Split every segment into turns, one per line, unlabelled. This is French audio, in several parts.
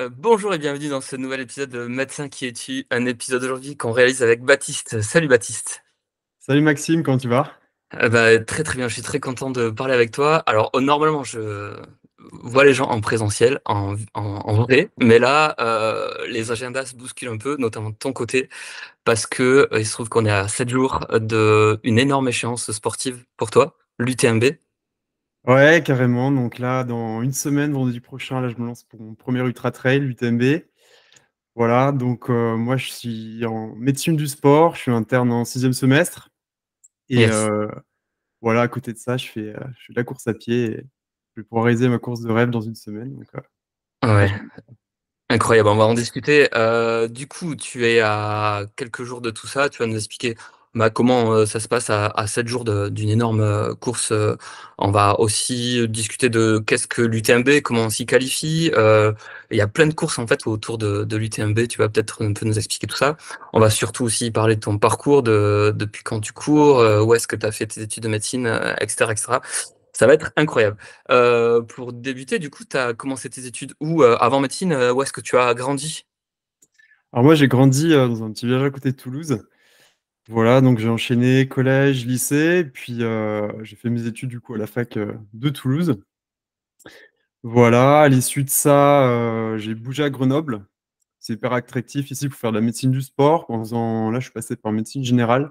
Bonjour et bienvenue dans ce nouvel épisode de Médecin qui es-tu? Un épisode aujourd'hui qu'on réalise avec Baptiste. Salut Baptiste.
Salut Maxime, comment tu vas?
Très, très bien, je suis très content de parler avec toi. Alors, normalement, je vois les gens en présentiel, en vrai, mais là, les agendas se bousculent un peu, notamment de ton côté, parce que, il se trouve qu'on est à 7 jours d'une énorme échéance sportive pour toi, l'UTMB.
Ouais, carrément. Donc là, dans une semaine, vendredi prochain, là, je me lance pour mon premier ultra trail, l'UTMB. Voilà, donc moi, je suis en médecine du sport, je suis interne en sixième semestre. Et
Yes.
voilà, à côté de ça, je fais de la course à pied. Et je vais pouvoir réaliser ma course de rêve dans une semaine. Donc, ouais,
Ouais. Incroyable, on va en discuter. Du coup, tu es à quelques jours de tout ça. Tu vas nous expliquer comment ça se passe à 7 jours d'une énorme course. On va aussi discuter de qu'est-ce que l'UTMB, comment on s'y qualifie. Il y a plein de courses en fait autour de l'UTMB. Tu vas peut-être un peu nous expliquer tout ça. On va surtout aussi parler de ton parcours, depuis quand tu cours, où est-ce que tu as fait tes études de médecine, etc., etc. Ça va être incroyable. Pour débuter, du coup, tu as commencé tes études où, avant médecine, où est-ce que tu as grandi?
alors moi, j'ai grandi dans un petit village à côté de Toulouse. Voilà, donc j'ai enchaîné collège, lycée, puis j'ai fait mes études du coup à la fac de Toulouse. Voilà, à l'issue de ça, j'ai bougé à Grenoble. C'est hyper attractif ici pour faire de la médecine du sport. Là, je suis passé par médecine générale.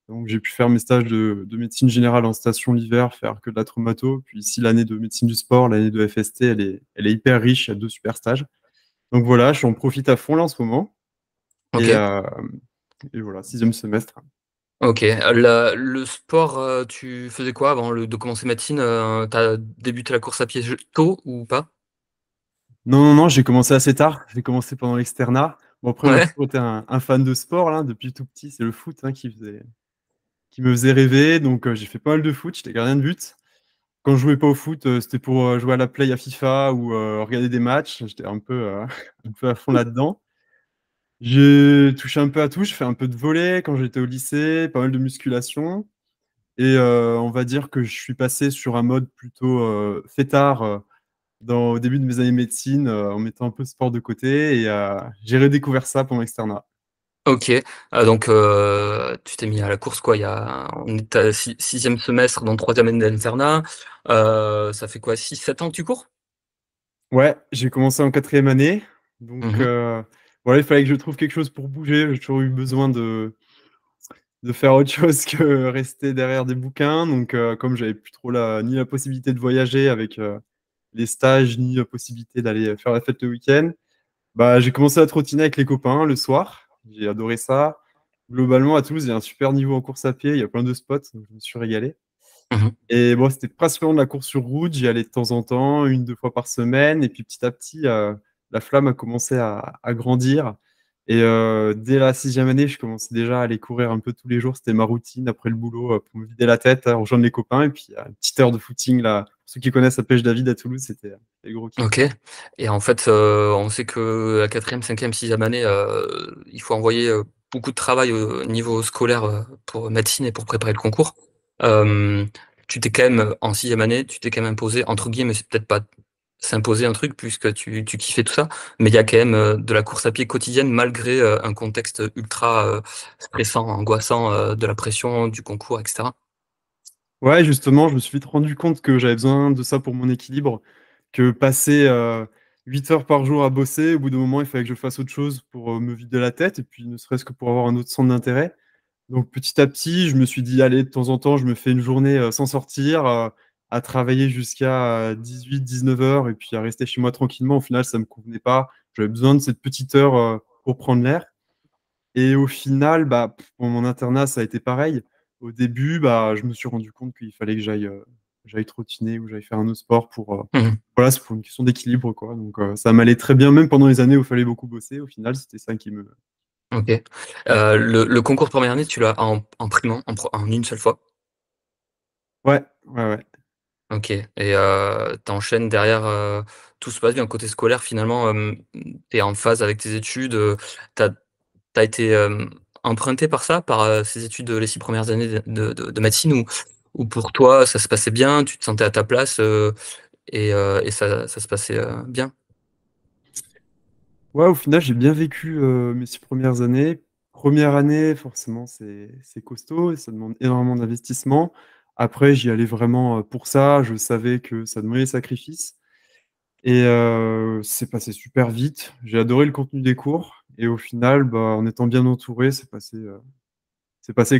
Donc, j'ai pu faire mes stages de médecine générale en station l'hiver, faire que de la traumato. Puis ici, l'année de médecine du sport, l'année de FST, elle est hyper riche. Il y a deux super stages. Donc voilà, j'en profite à fond là en ce moment. Et,
OK,
voilà, sixième semestre.
OK. Le sport, tu faisais quoi avant de commencer médecine? Tu as débuté la course à pied tôt ou pas?
Non, non, non, j'ai commencé assez tard. J'ai commencé pendant l'externat. Bon, après, moi, j'ai
Ouais?
toujours été un fan de sport là, depuis tout petit. C'est le foot hein, qui me faisait rêver. Donc, j'ai fait pas mal de foot. J'étais gardien de but. Quand je jouais pas au foot, c'était pour jouer à la play à FIFA ou regarder des matchs. J'étais un peu, un peu à fond là-dedans. J'ai touché un peu à tout. Je fais un peu de volley quand j'étais au lycée, pas mal de musculation. Et on va dire que je suis passé sur un mode plutôt fêtard au début de mes années médecine, en mettant un peu sport de côté. Et j'ai redécouvert ça pendant l'externat.
OK. Donc, tu t'es mis à la course quoi, on est à 6e semestre dans 3e année d'internat. Ça fait quoi, 6-7 ans que tu cours?
Ouais, j'ai commencé en quatrième année. Donc
Mmh.
voilà, il fallait que je trouve quelque chose pour bouger. J'ai toujours eu besoin de faire autre chose que rester derrière des bouquins. Donc, comme j'avais plus trop ni la possibilité de voyager avec les stages, ni la possibilité d'aller faire la fête le week-end, bah, j'ai commencé à trottiner avec les copains le soir. J'ai adoré ça. Globalement, à Toulouse, il y a un super niveau en course à pied. Il y a plein de spots, donc je me suis régalé.
Mmh.
Et bon, c'était principalement de la course sur route. J'y allais de temps en temps, une, deux fois par semaine. Et puis petit à petit, la flamme a commencé à grandir. Et dès la sixième année, je commençais déjà à aller courir un peu tous les jours. C'était ma routine après le boulot pour me vider la tête, rejoindre les copains. Et puis, une petite heure de footing, là. Pour ceux qui connaissent la pêche David à Toulouse, c'était le gros kiff.
OK, et en fait, on sait que la quatrième, cinquième, sixième année, il faut envoyer, beaucoup de travail au niveau scolaire, pour médecine et pour préparer le concours. Hem, Tu t'es quand même, en sixième année, tu t'es quand même imposé entre guillemets, c'est peut-être pas s'imposer un truc puisque tu kiffais tout ça, mais il y a quand même, de la course à pied quotidienne malgré, un contexte ultra, stressant, angoissant, de la pression, du concours et cetera?
Ouais, justement, je me suis vite rendu compte que j'avais besoin de ça pour mon équilibre, que passer 8 heures par jour à bosser, au bout d'un moment, il fallait que je fasse autre chose pour me vider la tête, et puis ne serait-ce que pour avoir un autre centre d'intérêt. Donc petit à petit, je me suis dit, allez, de temps en temps, je me fais une journée sans sortir, à travailler jusqu'à 18-19 heures, et puis à rester chez moi tranquillement. Au final, ça me convenait pas. J'avais besoin de cette petite heure pour prendre l'air. Et au final, bah, pour mon internat, ça a été pareil. Au début, bah, je me suis rendu compte qu'il fallait que j'aille trottiner ou j'aille faire un autre sport
Mmh.
voilà, c'est pour une question d'équilibre, quoi. Donc, ça m'allait très bien, même pendant les années où il fallait beaucoup bosser. Au final, c'était ça qui me.
OK. Le concours de 1re année, tu l'as en primant, en une seule fois?
Ouais, ouais, ouais.
OK, et tu derrière, tout se passe bien côté scolaire finalement, tu es en phase avec tes études, tu as été, emprunté par ça, par, ces études, les 6 premières années de médecine ou pour toi ça se passait bien, tu te sentais à ta place, et ça se passait, bien?
Ouais, au final, j'ai bien vécu mes 6 premières années. Première année, forcément, c'est costaud et ça demande énormément d'investissement. Après, j'y allais vraiment pour ça. Je savais que ça demandait des sacrifices. Et c'est passé super vite. J'ai adoré le contenu des cours. Et au final, bah, en étant bien entouré, c'est passé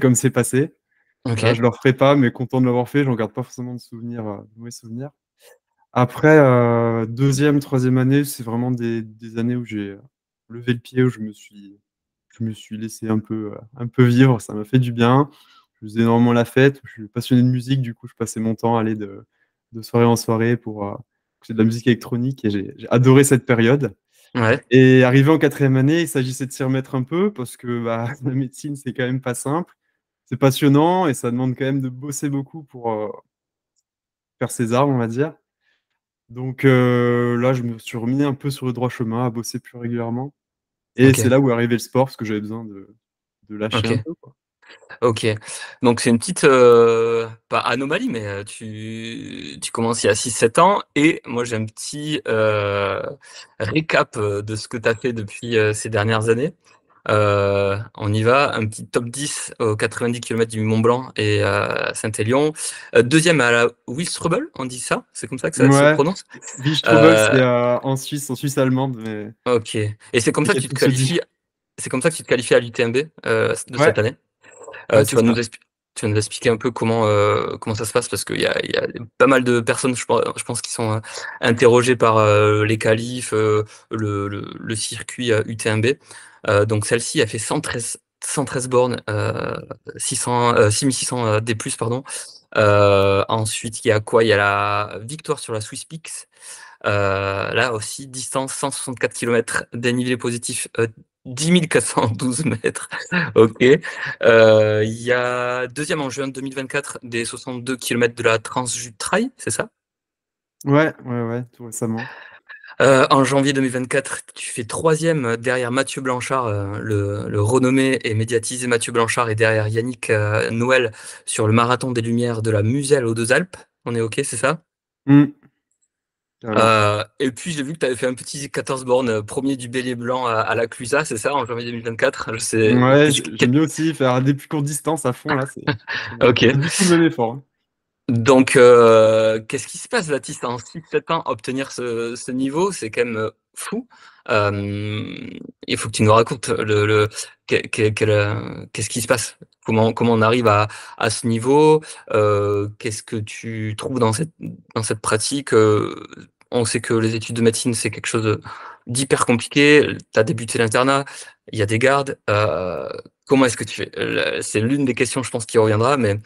comme c'est passé. Voilà,
OK,
je ne le referai pas, mais content de l'avoir fait. J'en garde pas forcément de souvenirs, de mauvais souvenirs. Après, deuxième, troisième année, c'est vraiment des années où j'ai levé le pied, où je me suis laissé un peu vivre. Ça m'a fait du bien. Je faisais énormément la fête. Je suis passionné de musique, du coup, je passais mon temps à aller de soirée en soirée pour écouter de la musique électronique et j'ai adoré cette période.
ouais,
Et arrivé en quatrième année, il s'agissait de s'y remettre un peu parce que bah, la médecine, c'est quand même pas simple. C'est passionnant et ça demande quand même de bosser beaucoup pour faire ses armes, on va dire. Donc là, je me suis remis un peu sur le droit chemin, à bosser plus régulièrement. Et c'est
OK,
là où est arrivé le sport, parce que j'avais besoin de lâcher un
OK.
peu, quoi.
OK. Donc c'est une petite, pas anomalie, mais, tu commences il y a 6 7 ans et moi j'ai un petit, récap, de ce que tu as fait depuis, ces dernières années. On y va, un petit top 10 aux 90 kilomètres du Mont Blanc et Saint-Élion. 2e à la Wilstrubel, on dit ça? C'est comme ça que ça se
Ouais,
prononce?
Wiestrobbel,
Heu,
c'est en Suisse allemande, mais
OK et c'est comme
c'est
ça que
quel
tu te
tout se dit.
qualifies à l'UTMB, de
Ouais,
cette année?
ouais,
Tu
c'est
vas
ça.
tu vas nous expliquer un peu comment ça se passe? Parce qu'il y a pas mal de personnes, je pense, qui sont, interrogées par, les qualifs, le circuit, UTMB. Donc celle-ci a fait 113 bornes, 6600, D+, pardon. Ensuite, il y a quoi? Il y a la victoire sur la Swiss Peaks. Là aussi, distance 164 kilomètres, dénivelé positif, 10 412 mètres. OK. Il y a deuxième en juin 2024 des 62 kilomètres de la Transjute Trail, c'est ça?
Ouais, ouais, ouais, tout récemment.
En janvier 2024, tu fais troisième derrière Mathieu Blanchard, le renommé et médiatisé Mathieu Blanchard est derrière Yannick, Noël sur le marathon des Lumières de la Muselle aux Deux Alpes. On est OK, c'est ça?
Hmm, carrément.
Et puis j'ai vu que tu avais fait un petit 14 bornes, 1 du Bélier Blanc à la Clusaz, c'est ça, en janvier 2024? Je sais
Ouais,
qu'est-ce
j'aime bien aussi faire des plus courtes distances à fond, là,
OK.
c'est du tout le même effort, hein.
Donc, qu'est-ce qui se passe, Baptiste? En 6 7 ans, obtenir ce niveau, c'est quand même, fou. Hem, il faut que tu nous racontes qu'est-ce qui se passe? Comment on arrive à ce niveau? Qu'est-ce que tu trouves dans cette pratique? On sait que les études de médecine, c'est quelque chose, d'hyper compliqué. Tu as débuté l'internat, il y a des gardes. Comment est-ce que tu fais? C'est l'une des questions, je pense, qui reviendra, mais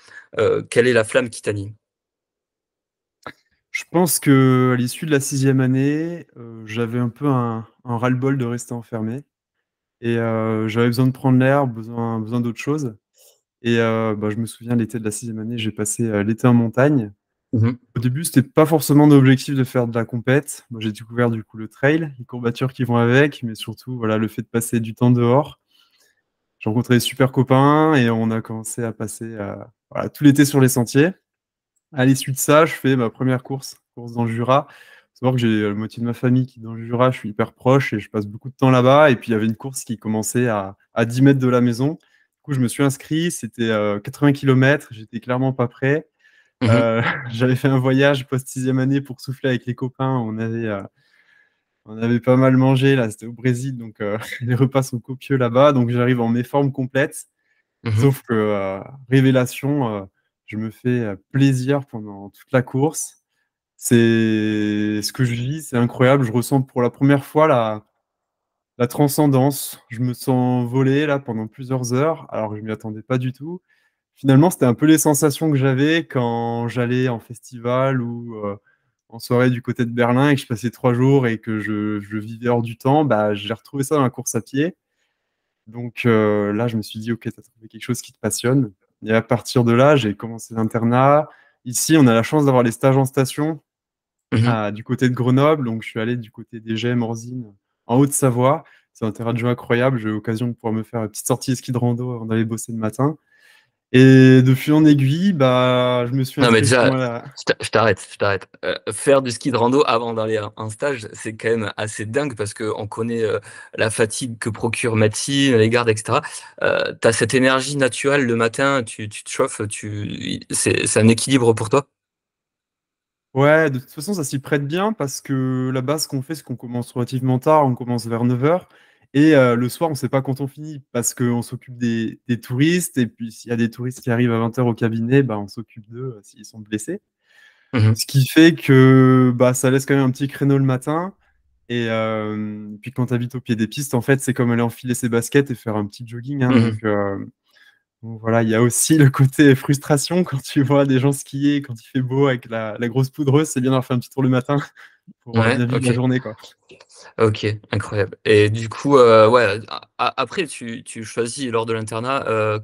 quelle est la flamme qui t'anime?
Je pense qu'à l'issue de la sixième année, j'avais un peu un ras-le-bol de rester enfermé et j'avais besoin de prendre l'air, besoin d'autre chose et bah, je me souviens l'été de la sixième année, j'ai passé, l'été en montagne.
Mmh mh.
Au début, c'était pas forcément d'objectif de faire de la compète. Moi, j'ai découvert du coup le trail, les courbatures qui vont avec, mais surtout, voilà, le fait de passer du temps dehors. J'ai rencontré des super copains et on a commencé à passer, voilà, tout l'été sur les sentiers. À l'issue de ça, je fais ma première course dans le Jura. Faut savoir que j'ai la moitié de ma famille qui est dans le Jura, je suis hyper proche et je passe beaucoup de temps là-bas. Et puis, il y avait une course qui commençait à 10 mètres de la maison. Du coup, je me suis inscrit, c'était 80 km, j'étais clairement pas prêt.
Mmh.
Euh, j'avais fait un voyage post-sixième année pour souffler avec les copains. On avait pas mal mangé, là, c'était au Brésil, donc les repas sont copieux là-bas. Donc, j'arrive en méforme complète.
Mmh.
Sauf que, révélation, je me fais plaisir pendant toute la course. C'est ce que je vis, c'est incroyable. Je ressens pour la première fois la transcendance. Je me sens voler là pendant plusieurs heures, alors que je m'y attendais pas du tout. Finalement, c'était un peu les sensations que j'avais quand j'allais en festival ou en soirée du côté de Berlin et que je passais 3 jours et que je vivais hors du temps. Bah, j'ai retrouvé ça dans la course à pied. Donc là, je me suis dit, OK, tu as trouvé quelque chose qui te passionne. Et à partir de là, j'ai commencé l'internat. Ici, on a la chance d'avoir les stages en station
Mmh.
du côté de Grenoble. Donc, je suis allé du côté des Gemmes, Morzine, en Haute-Savoie. C'est un terrain de jeu incroyable. J'ai eu l'occasion de pouvoir me faire une petite sortie ski de rando avant d'aller bosser le matin. Et de fil en aiguille, bah, je me suis
Non, mais
inscrit
déjà,
justement à la
je t'arrête. Faire du ski de rando avant d'aller à un stage, c'est quand même assez dingue parce qu'on connaît la fatigue que procure médecine, les gardes, etc. Tu as cette énergie naturelle le matin, tu te chauffes, c'est un équilibre pour toi?
ouais, de toute façon, ça s'y prête bien parce que la base qu'on fait, c'est qu'on commence relativement tard, on commence vers 9 heures. Et le soir, on ne sait pas quand on finit parce qu'on s'occupe des touristes. Et puis, s'il y a des touristes qui arrivent à 20 heures au cabinet, bah, on s'occupe d'eux s'ils sont blessés.
Mhm,
Ce qui fait que bah, ça laisse quand même un petit créneau le matin. Et puis, quand tu habites au pied des pistes, en fait, c'est comme aller enfiler ses baskets et faire un petit jogging, hein.
mhm.
Donc voilà, il y a aussi le côté frustration quand tu vois des gens skier, quand il fait beau avec la grosse poudreuse, c'est bien d'avoir fait un petit tour le matin pour
Ouais,
bien vivre la
ok.
journée, quoi.
Ok, incroyable. Et du coup, ouais, après, tu choisis lors de l'internat,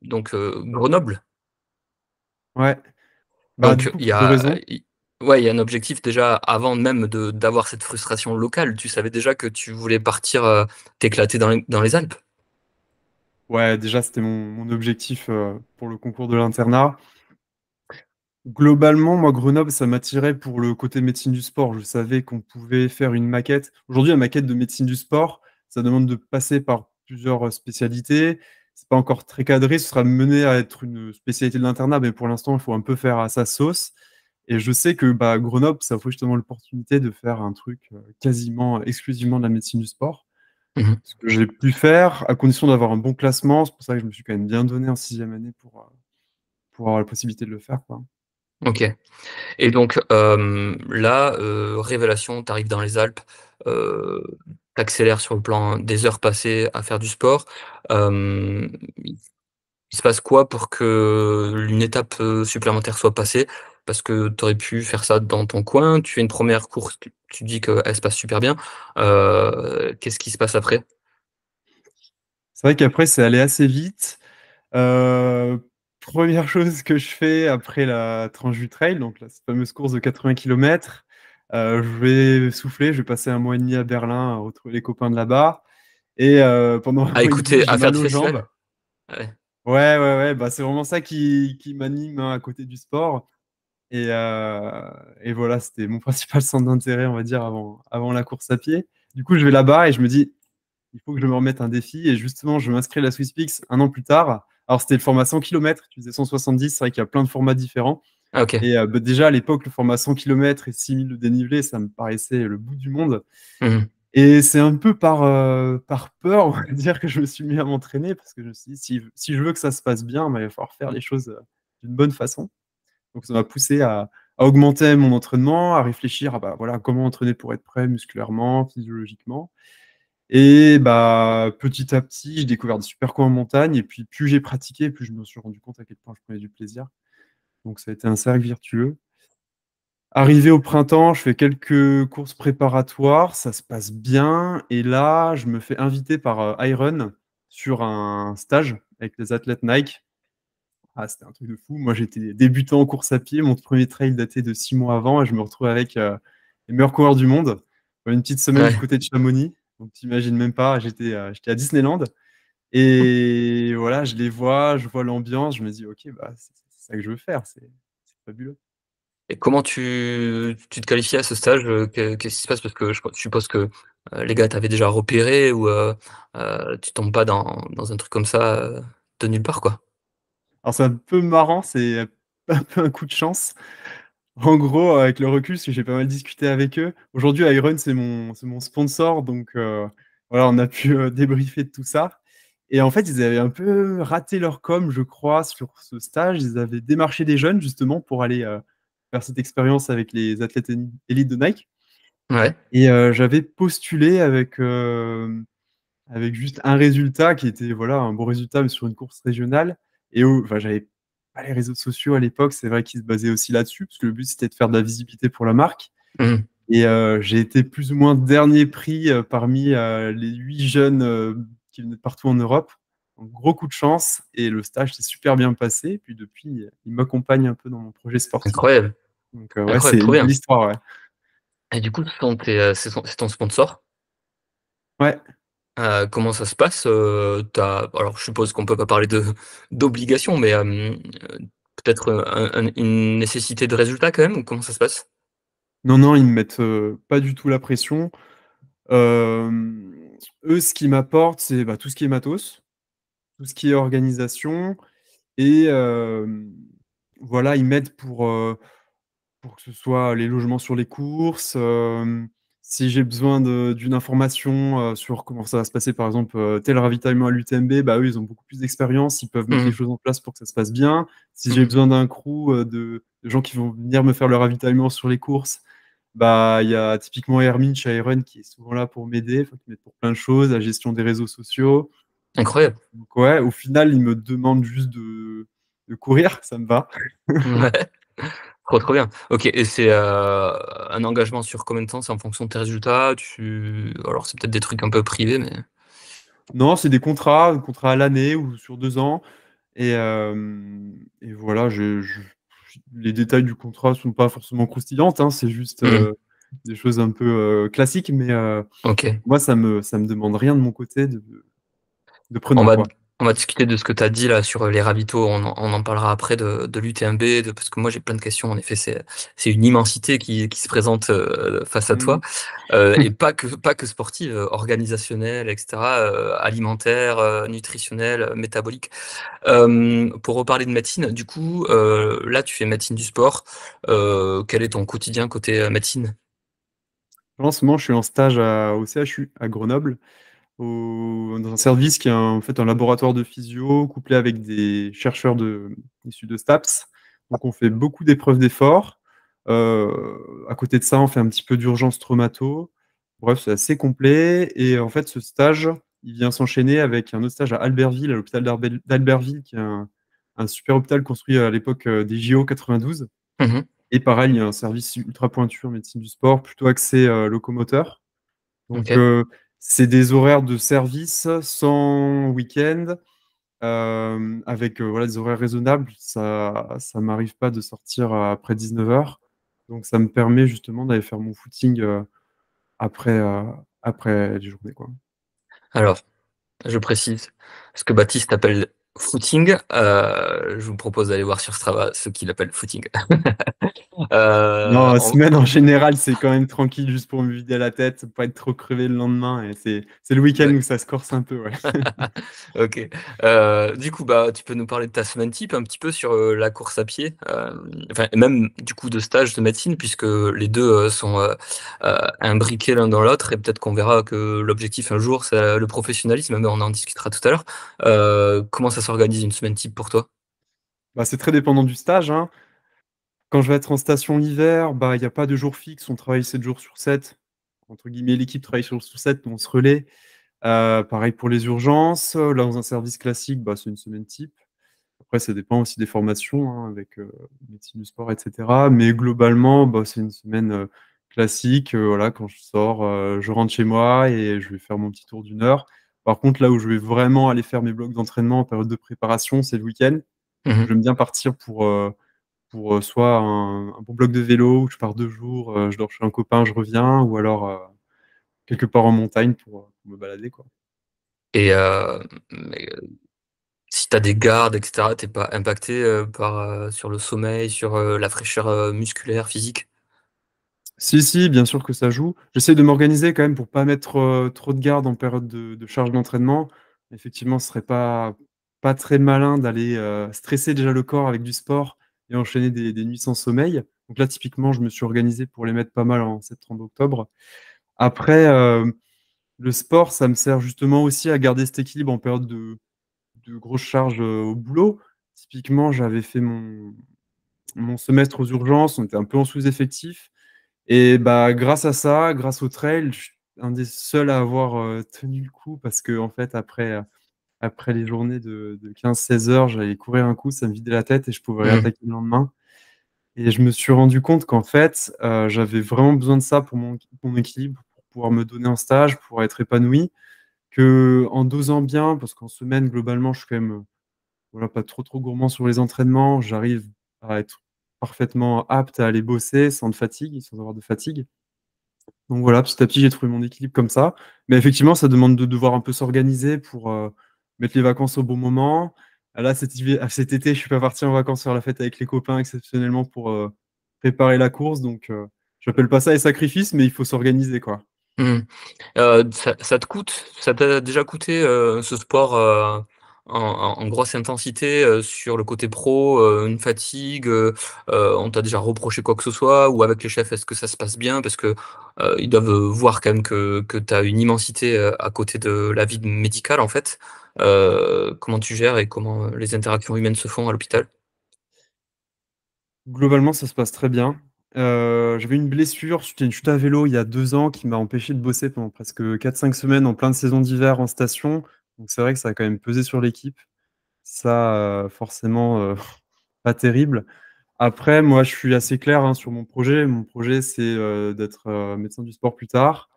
donc Grenoble.
Ouais, bah du
Donc
coup
il y
pour deux
a,
raisons.
ouais, il y a un objectif déjà avant même d'avoir cette frustration locale. Tu savais déjà que tu voulais partir t'éclater dans les Alpes.
Ouais, déjà c'était mon objectif pour le concours de l'internat. Globalement, moi Grenoble, ça m'attirait pour le côté médecine du sport. Je savais qu'on pouvait faire une maquette. Aujourd'hui, la maquette de médecine du sport, ça demande de passer par plusieurs spécialités. C'est pas encore très cadré, ce sera mené à être une spécialité de l'internat, mais pour l'instant, il faut un peu faire à sa sauce. Et je sais que bah, Grenoble, ça offre justement l'opportunité de faire un truc quasiment exclusivement de la médecine du sport.
Mhm.
Ce que j'ai pu faire, à condition d'avoir un bon classement. C'est pour ça que je me suis quand même bien donné en sixième année pour avoir la possibilité de le faire, quoi.
Ok. Et donc là, révélation, tu arrives dans les Alpes, euh, t'accélères sur le plan des heures passées à faire du sport. Euh, Il se passe quoi pour que une étape supplémentaire soit passée? Parce que tu aurais pu faire ça dans ton coin, tu fais une première course, tu dis qu'elle se passe super bien. Qu'est-ce qui se passe après?
C'est vrai qu'après, c'est allé assez vite. Euh, Première chose que je fais après la tranche du trail, donc la cette fameuse course de 80 km, je vais souffler, je vais passer un mois et demi à Berlin à retrouver les copains de là-bas. Et pendant un
À
mois et demi,
écouter,
j'ai
à faire
mal
du
aux jambes.
festival? Ouais.
Ouais, ouais, ouais, bah, c'est vraiment ça qui m'anime hein, à côté du sport. Et voilà, c'était mon principal centre d'intérêt, on va dire, avant la course à pied. Du coup, je vais là-bas et je me dis, il faut que je me remette un défi. Et justement, je m'inscris à la SwissPix un an plus tard. Alors, c'était le format 100 km, tu faisais 170, c'est vrai qu'il y a plein de formats différents.
Ah, ok.
Et bah, déjà, à l'époque, le format 100 km et 6000 de dénivelé, ça me paraissait le bout du monde.
Mhm.
Et c'est un peu par peur, on va dire, que je me suis mis à m'entraîner parce que je me suis dit, si je veux que ça se passe bien, bah, il va falloir faire les choses d'une bonne façon. Donc, ça m'a poussé à augmenter mon entraînement, à réfléchir à bah, voilà, comment entraîner pour être prêt musculairement, physiologiquement. Et bah, petit à petit, j'ai découvert des super coins en montagne. Et puis, plus j'ai pratiqué, plus je me suis rendu compte à quel point je prenais du plaisir. Donc, ça a été un cercle virtueux. Arrivé au printemps, je fais quelques courses préparatoires, ça se passe bien. Et là, je me fais inviter par Iron sur un stage avec les athlètes Nike. Ah, c'était un truc de fou. Moi, j'étais débutant en course à pied. Mon premier trail datait de 6 mois avant et je me retrouve avec les meilleurs coureurs du monde. Une petite semaine du
Ouais.
côté de Chamonix. Donc, t'imagines même pas, j'étais à Disneyland. Et voilà, je les vois, je vois l'ambiance. Je me dis, OK, bah, c'est ça que je veux faire. C'est fabuleux.
Et comment tu te qualifies à ce stage? Qu'est-ce qui se passe? Parce que je suppose que les gars t'avaient déjà repéré ou tu tombes pas dans un truc comme ça de nulle part, quoi.
Alors, c'est un peu marrant, c'est un peu un coup de chance. En gros, avec le recul, parce que j'ai pas mal discuté avec eux, aujourd'hui, Iron, c'est mon sponsor, donc voilà, on a pu débriefer de tout ça. Et en fait, ils avaient un peu raté leur com, je crois, sur ce stage. Ils avaient démarché des jeunes, justement, pour aller faire cette expérience avec les athlètes élites de Nike.
Ouais.
Et j'avais postulé avec juste un résultat qui était voilà, un bon résultat, mais sur une course régionale. Et enfin, j'avais pas les réseaux sociaux à l'époque, c'est vrai qu'ils se basaient aussi là-dessus, parce que le but c'était de faire de la visibilité pour la marque.
Mhm.
Et j'ai été plus ou moins dernier prix parmi les 8 jeunes qui venaient de partout en Europe. Donc, gros coup de chance, et le stage s'est super bien passé. Et puis depuis, il m'accompagne un peu dans mon projet sportif.
Incroyable.
Donc ouais,
Incroyable,
c'est
trop
une belle
bien.
histoire, ouais.
Et du coup, ce sont c'est ton sponsor?
Ouais.
Comment ça se passe? Tu alors je suppose qu'on peut pas parler de d'obligation, mais, peut-être, une nécessité de résultat quand même ou comment ça se passe?
Non, non, ils me mettent, pas du tout la pression. Eux, ce qu'ils m'apportent, c'est, bah, tout ce qui est matos, tout ce qui est organisation et voilà, ils m'aident pour que ce soit les logements sur les courses, si j'ai besoin d'une information, sur comment ça va se passer, par exemple, tel ravitaillement à l'UTMB, bah, eux, ils ont beaucoup plus d'expérience, ils peuvent mettre les
Mmh.
choses en place pour que ça se passe bien. Si j'ai
Mmh.
besoin d'un crew, de gens qui vont venir me faire le ravitaillement sur les courses, bah, il y a typiquement Hermine chez Iron qui est souvent là pour m'aider, enfin qui m'aide pour plein de choses, la gestion des réseaux sociaux.
Incroyable.
Donc ouais, au final, ils me demandent juste de courir, ça me va.
Ouais, trop, trop bien. OK et c'est, un engagement sur combien de temps? C'est en fonction de tes résultats? Alors c'est peut-être des trucs un peu privés, mais
Non, c'est des contrats à l'année ou sur 2 ans et voilà, je les détails du contrat sont pas forcément croustillantes, hein, c'est juste,
mmh,
des choses un peu, classiques, mais
OK.
moi, ça me demande rien de mon côté de
On
prenant,
va
quoi.
on va discuter de ce que tu as dit là sur les ravitaux, on en parlera après de l'UTMB, parce que moi j'ai plein de questions. En effet, c'est une immensité qui se présente, face à toi,
Mmh.
et pas que sportive, organisationnelle et cetera, alimentaire, nutritionnelle, métabolique. Pour reparler de médecine, du coup, là tu fais médecine du sport, quel est ton quotidien côté, médecine?
En ce moment, je suis en stage au CHU à Grenoble, dans un service qui est en fait un laboratoire de physio couplé avec des chercheurs issus de STAPS. Donc on fait beaucoup d'épreuves d'effort. À côté de ça, on fait un petit peu d'urgence traumato. Bref, c'est assez complet. Et en fait, ce stage, il vient s'enchaîner avec un autre stage à Albertville, à l'hôpital d'Albertville, qui est un super hôpital construit à l'époque des JO 92.
Mmh.
Et pareil, il y a un service ultra pointu en médecine du sport, plutôt axé locomoteur. Donc,
OK.
c'est des horaires de service sans week-end, avec voilà, des horaires raisonnables. Ça m'arrive pas de sortir après 19h. Donc, ça me permet justement d'aller faire mon footing après, après les journées, quoi.
Alors, je précise, ce que Baptiste appelle footing, je vous propose d'aller voir sur Strava ce qu'il appelle footing.
Non,
En
semaine en général, c'est quand même tranquille, juste pour me vider la tête, pas être trop crevé le lendemain. Et c'est le week-end
ouais,
où ça se corse un peu, ouais.
OK. Du coup, bah, tu peux nous parler de ta semaine type un petit peu sur, la course à pied? Enfin, et même du coup de stage de médecine puisque les 2 sont, imbriqués l'un dans l'autre et peut-être qu'on verra que l'objectif un jour, c'est le professionnalisme, mais on en discutera tout à l'heure. Comment ça s'organise une semaine type pour toi?
Bah, c'est très dépendant du stage, hein. Quand je vais être en station l'hiver, bah, il y a pas de jour fixe, on travaille 7 jours sur 7. Entre guillemets, «l'équipe travaille 7 jours sur 7, nous on se relaie». Pareil pour les urgences, là, dans un service classique, bah, c'est une semaine type. Après, ça dépend aussi des formations, hein, avec, médecine du sport et cetera. Mais globalement, bah, c'est une semaine, classique, voilà, quand je sors, je rentre chez moi et je vais faire mon petit tour d'1 heure. Par contre, là où je vais vraiment aller faire mes blocs d'entraînement en période de préparation, c'est le week-end.
Mmh.
J'aime bien partir pour, soit un bon bloc de vélo où je pars 2 jours, je dors chez un copain, je reviens ou alors, quelque part en montagne pour me balader, quoi.
Et mais, si tu as des gardes et cetera, tu es pas impacté, par, sur le sommeil, sur, la fraîcheur, musculaire, physique?
Si, si, bien sûr que ça joue. J'essaie de m'organiser quand même pour pas mettre, trop de garde en période de charge d'entraînement. Effectivement, ce serait pas très malin d'aller, stresser déjà le corps avec du sport et enchaîner des nuits sans sommeil. Donc là, typiquement, je me suis organisé pour les mettre pas mal en septembre, octobre. Après, le sport, ça me sert justement aussi à garder cet équilibre en période de grosses charges, au boulot. Typiquement, j'avais fait mon semestre aux urgences, on était un peu en sous-effectif et bah, grâce à ça, grâce au trail, je suis un des seuls à avoir, tenu le coup parce qu'en fait après les journées de 15-16 heures, j'allais courir un coup, ça me vidait la tête et je pouvais
Mmh.
réattaquer le lendemain et je me suis rendu compte qu'en fait, j'avais vraiment besoin de ça pour mon équilibre, pour pouvoir me donner en stage, pour être épanoui, qu'en dosant bien, parce qu'en semaine, globalement, je suis quand même, voilà, pas trop gourmand sur les entraînements. J'arrive à être parfaitement apte à aller bosser sans de fatigue, sans avoir de fatigue. Donc voilà, petit à petit, j'ai trouvé mon équilibre comme ça. Mais effectivement, ça demande de devoir un peu s'organiser pour mettre les vacances au bon moment. Là, cet été, je suis pas parti en vacances faire la fête avec les copains exceptionnellement pour préparer la course. Donc, j'appelle pas ça les sacrifices, mais il faut s'organiser, quoi.
Mmh. Ça te coûte ça t'a déjà coûté, ce sport, en grosse intensité, sur le côté pro, une fatigue, on t'a déjà reproché quoi que ce soit? Ou avec les chefs, est-ce que ça se passe bien? Parce que, ils doivent, voir quand même que tu as une immensité, à côté de la vie médicale, en fait. Comment tu gères et comment, les interactions humaines se font à l'hôpital?
Globalement, ça se passe très bien. J'avais une blessure suite à une chute à vélo il y a 2 ans qui m'a empêché de bosser pendant presque 4, 5 semaines en pleine saison d'hiver en station. Donc c'est vrai que ça a quand même pesé sur l'équipe. Ça, forcément, pas terrible. Après, moi, je suis assez clair, hein, sur mon projet. Mon projet, c'est d'être médecin du sport plus tard.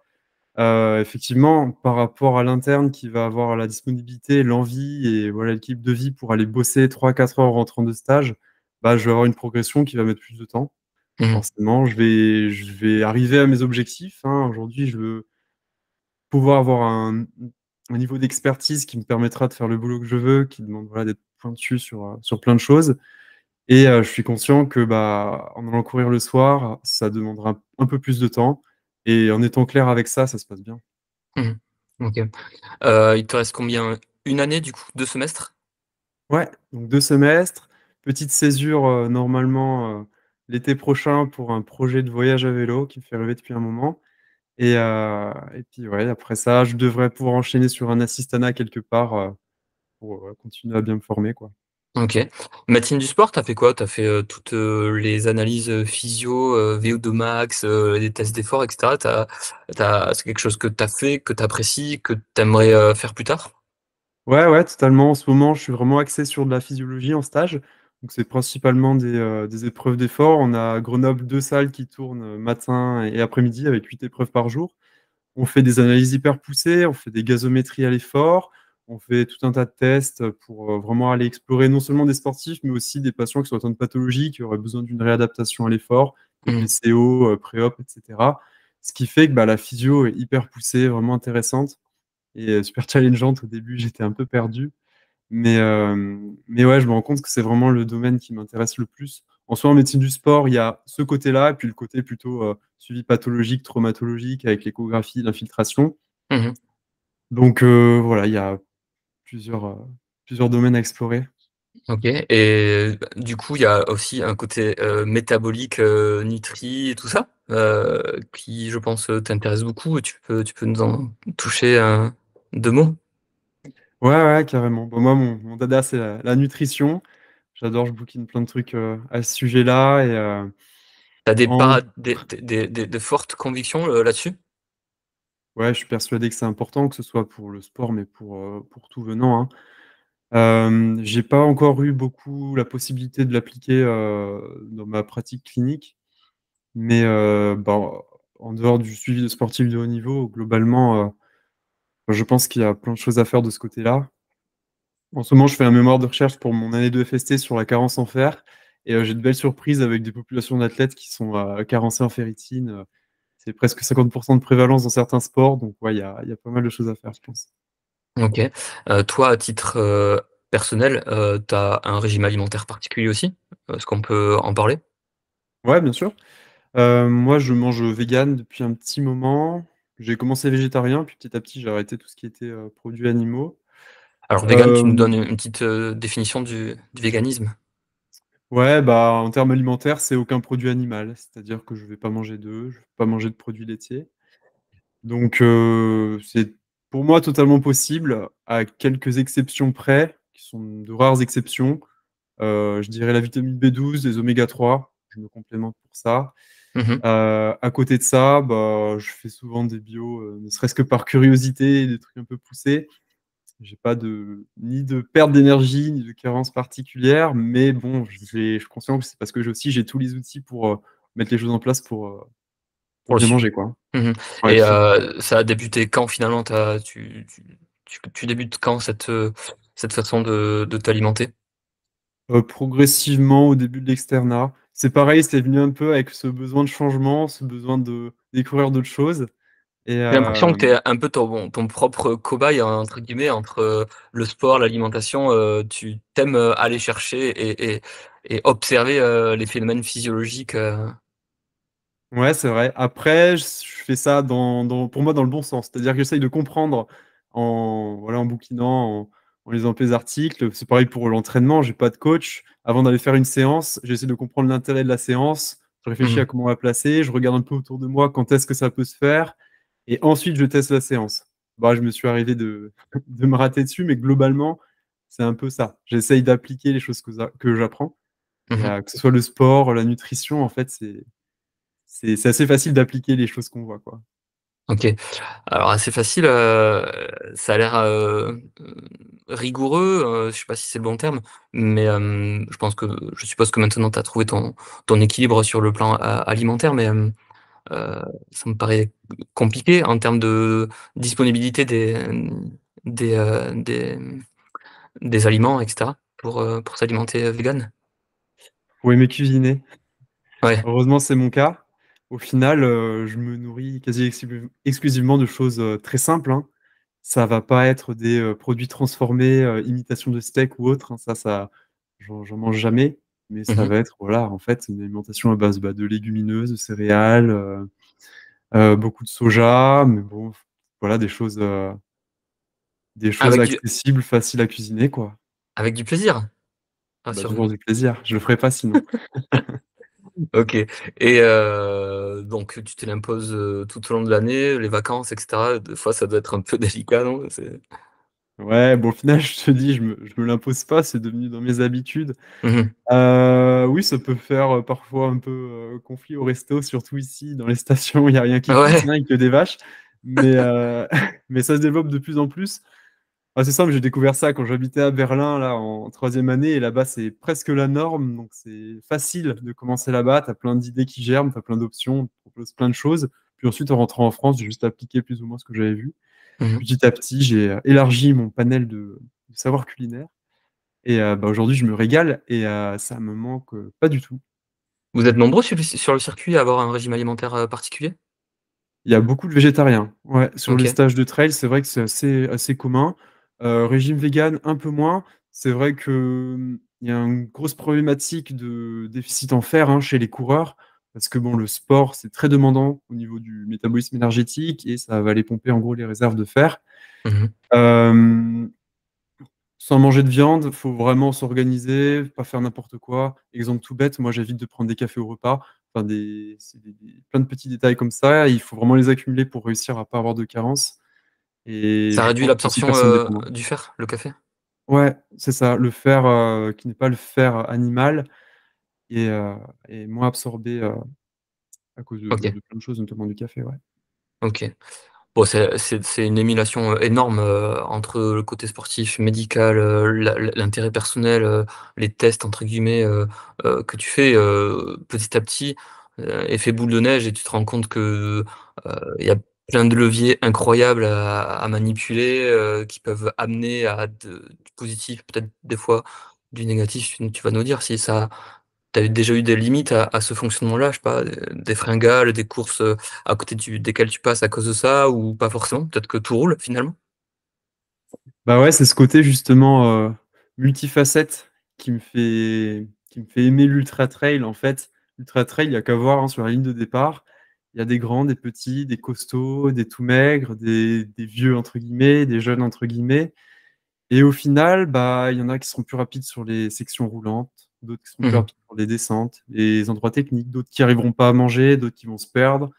Effectivement, par rapport à l'interne qui va avoir la disponibilité, l'envie et voilà, l'équipe de vie pour aller bosser 3, 4 heures en rentrant de stage, bah, je vais avoir une progression qui va mettre plus de temps.
Mmh.
Forcément, je vais arriver à mes objectifs, hein. Aujourd'hui, je veux pouvoir avoir un niveau d'expertise qui me permettra de faire le boulot que je veux, qui demande voilà, d'être pointu sur plein de choses. Et je suis conscient que, bah, en allant courir le soir, ça demandera un peu plus de temps et en étant clair avec ça, ça se passe bien.
Mmh. OK. Il te reste combien? Une année du coup? 2 semestres?
Ouais, donc 2 semestres, petite césure, normalement, l'été prochain pour un projet de voyage à vélo qui me fait rêver depuis un moment et puis, ouais, après ça, je devrais pouvoir enchaîner sur un assistanat quelque part, pour, continuer à bien me former, quoi.
OK. Médecine du sport, tu as fait quoi? Tu as fait, toutes, les analyses, physio, VO2 max, les tests d'effort et cetera? C'est quelque chose que tu as fait, que tu apprécies, que tu aimerais, faire plus tard?
Ouais, ouais, totalement. En ce moment, je suis vraiment axé sur de la physiologie en stage. Donc, c'est principalement des épreuves d'effort. On a à Grenoble 2 salles qui tournent, matin et après-midi avec 8 épreuves par jour. On fait des analyses hyper poussées, on fait des gazométries à l'effort, on fait tout un tas de tests, pour, vraiment aller explorer non seulement des sportifs, mais aussi des patients qui sont atteints de pathologies, qui auraient besoin d'une réadaptation à l'effort, des
Mmh.
PCO, pré-op et cetera. Ce qui fait que, bah, la physio est hyper poussée, vraiment intéressante et super challengeante. Au début, j'étais un peu perdu, mais ouais, je me rends compte que c'est vraiment le domaine qui m'intéresse le plus. En soi, en médecine du sport, il y a ce côté-là, et puis le côté plutôt suivi pathologique, traumatologique, avec l'échographie, l'infiltration.
Mmh.
Donc voilà, il y a plusieurs, plusieurs domaines à explorer.
OK et du coup, il y a aussi un côté, métabolique, nutri et tout ça, qui je pense, t'intéresse beaucoup et tu peux nous en toucher, 2 mots?
Ouais, ouais, carrément. Bah, moi, mon dada, c'est la nutrition. J'adore, je bouquine plein de trucs à ce sujet-là. Et
Tu as des
en...
de fortes convictions, là-dessus?
ouais, je suis persuadé que c'est important, que ce soit pour le sport, mais pour tout venant, hein. J'ai pas encore eu beaucoup la possibilité de l'appliquer, dans ma pratique clinique, mais bah, en dehors du suivi de sportifs de haut niveau, globalement, je pense qu'il y a plein de choses à faire de ce côté-là. En ce moment, je fais un mémoire de recherche pour mon année de FST sur la carence en fer et j'ai de belles surprises avec des populations d'athlètes qui sont, carencés en ferritine, c'est presque 50 de prévalence dans certains sports, donc ouais, il y a pas mal de choses à faire, je pense.
OK. Toi, à titre, personnel, tu as un régime alimentaire particulier aussi? Est-ce qu'on peut en parler?
Ouais, bien sûr. Moi, je mange vegan depuis un petit moment. J'ai commencé végétarien, puis petit à petit, j'ai arrêté tout ce qui était, produits animaux.
Alors végan, tu nous donnes
Hem,
une petite, définition du véganisme?
ouais, bah, en termes alimentaires, c'est aucun produit animal. C'est-à-dire que je vais pas manger d'œufs, je vais pas manger de produits laitiers. Donc c'est pour moi totalement possible, à quelques exceptions près, qui sont de rares exceptions. Je dirais la vitamine B12, les oméga 3, je me complémente pour ça.
Mmh.
À côté de ça, bah, je fais souvent des bio, ne serait-ce que par curiosité, des trucs un peu poussés. J'ai pas ni de perte d'énergie, ni de carence particulière, mais bon, je suis conscient que c'est parce que j'ai tous les outils pour, mettre les choses en place pour
Pour le
bien
suivi.
manger, quoi.
Mmh.
Ouais,
Et
tout à fait.
ça a débuté quand finalement tu débutes quand cette façon de t'alimenter?
Progressivement au début de l'externat. c'est pareil, c'est venu un peu avec ce besoin de changement, ce besoin de découvrir d'autres choses et
J'ai l'impression que tu es un peu ton propre «cobaye» entre guillemets entre, le sport, l'alimentation, tu aimes, aller chercher et observer, les phénomènes physiologiques,
ouais, c'est vrai. Après, je fais ça pour moi, dans le bon sens. C'est-à-dire que j'essaye de comprendre voilà, en bouquinant, en lisant des articles. C'est pareil pour l'entraînement, j'ai pas de coach. Avant d'aller faire une séance, j'essaie de comprendre l'intérêt de la séance. Je réfléchis à
mmh
comment on va placer, je regarde un peu autour de moi quand est-ce que ça peut se faire et ensuite je teste la séance. Bah, je me suis arrivé de de me rater dessus, mais globalement, c'est un peu ça. J'essaye d'appliquer les choses que j'apprends et
mh.
que ce soit le sport, la nutrition, en fait, c'est assez facile d'appliquer les choses qu'on voit, quoi.
OK. Alors assez facile, ça a l'air, rigoureux, je sais pas si c'est le bon terme, mais je suppose que maintenant tu as trouvé ton équilibre sur le plan alimentaire, mais heu, ça me paraît compliqué en termes de disponibilité des aliments et cetera pour s'alimenter, vegan?
Faut aimer cuisiner.
Ouais.
Heureusement, c'est mon cas. Au final, je me nourris quasi exclusivement de choses, très simples, hein. Ça va pas être des, produits transformés, imitation de steak ou autre, hein. Ça, j'en mange jamais, mais
Mmh
ça
mh.
va être, voilà, en fait, une alimentation à base, bah, de légumineuses, de céréales, beaucoup de soja, mais bon, voilà, des choses
Avec du
accessibles, faciles à cuisiner, quoi.
avec du plaisir?
Bah, toujours
Rassure-moi.
du plaisir. Je le ferais pas sinon.
OK et donc tu te l'imposes, tout au long de l'année, les vacances et cetera, des fois ça doit être un peu délicat, non? C'est
Ouais, bon, au final, je te dis, je me l'impose pas, c'est devenu dans mes habitudes.
mmh mh.
Oui, ça peut faire, parfois un peu, conflit au resto, surtout ici dans les stations où il y a rien qui pousse,
Ouais.
hein, il y a que des vaches. Mais mais ça se développe de plus en plus. Ah, c'est simple, j'ai découvert ça quand j'habitais à Berlin, là, en 3e année et là-bas, c'est presque la norme, donc c'est facile de commencer là-bas. Tu as plein d'idées qui germent, tu as plein d'options, on te propose plein de choses. Puis ensuite, en rentrant en France, j'ai juste appliqué plus ou moins ce que j'avais vu.
Mmh mh.
Petit à petit, j'ai, élargi mon panel de savoirs culinaires et bah, aujourd'hui, je me régale et ça me manque, pas du tout.
Vous êtes nombreux sur le circuit à avoir un régime alimentaire, particulier?
Il y a beaucoup de végétariens. Ouais, sur les
OK.
stages de trail, c'est vrai que c'est assez commun. Régime vegan, un peu moins. C'est vrai que, il y a une grosse problématique de déficit en fer, hein, chez les coureurs parce que bon, le sport, c'est très demandant au niveau du métabolisme énergétique et ça va aller pomper, en gros, les réserves de fer.
Mmh mh.
Hem Sans manger de viande, faut vraiment s'organiser, pas faire n'importe quoi. Exemple tout bête, moi j'évite de prendre des cafés au repas, enfin c'est plein de petits détails comme ça, il faut vraiment les accumuler pour réussir à pas avoir de carence et
Ça
je
réduit
pense que c'est aussi
l'absorption,
personne dépendant.
du fer, le café?
Ouais, c'est ça, le fer, qui n'est pas le fer animal et heu et moins absorbé, à cause
OK,
de plein de choses, notamment du café, ouais.
OK. Bon, c'est une émulation, énorme, entre le côté sportif, médical, l'intérêt personnel, les «tests» entre guillemets, que tu fais, petit à petit, effet boule de neige et tu te rends compte que, il y a plein de leviers incroyables à manipuler, qui peuvent amener à du positif, peut-être des fois du négatif. Tu vas nous dire si ça tu as déjà eu des limites à ce fonctionnement-là, je sais pas, des fringales, des courses, à côté desquelles tu passes à cause de ça ou pas forcément? Peut-être que tout roule finalement?
Bah, ouais, c'est ce côté justement, multifacette qui me fait aimer l'ultra trail, en fait. L'ultra trail, il y a qu'à voir, hein, sur la ligne de départ. Il y a des grands, des petits, des costauds, des tout maigres, des «vieux» entre guillemets, des «jeunes» entre guillemets et au final, bah, il y en a qui seront plus rapides sur les sections roulantes, d'autres qui seront
Mmh
plus
mh.
rapides pour les descentes, les endroits techniques, d'autres qui arriveront pas à manger, d'autres qui vont se perdre.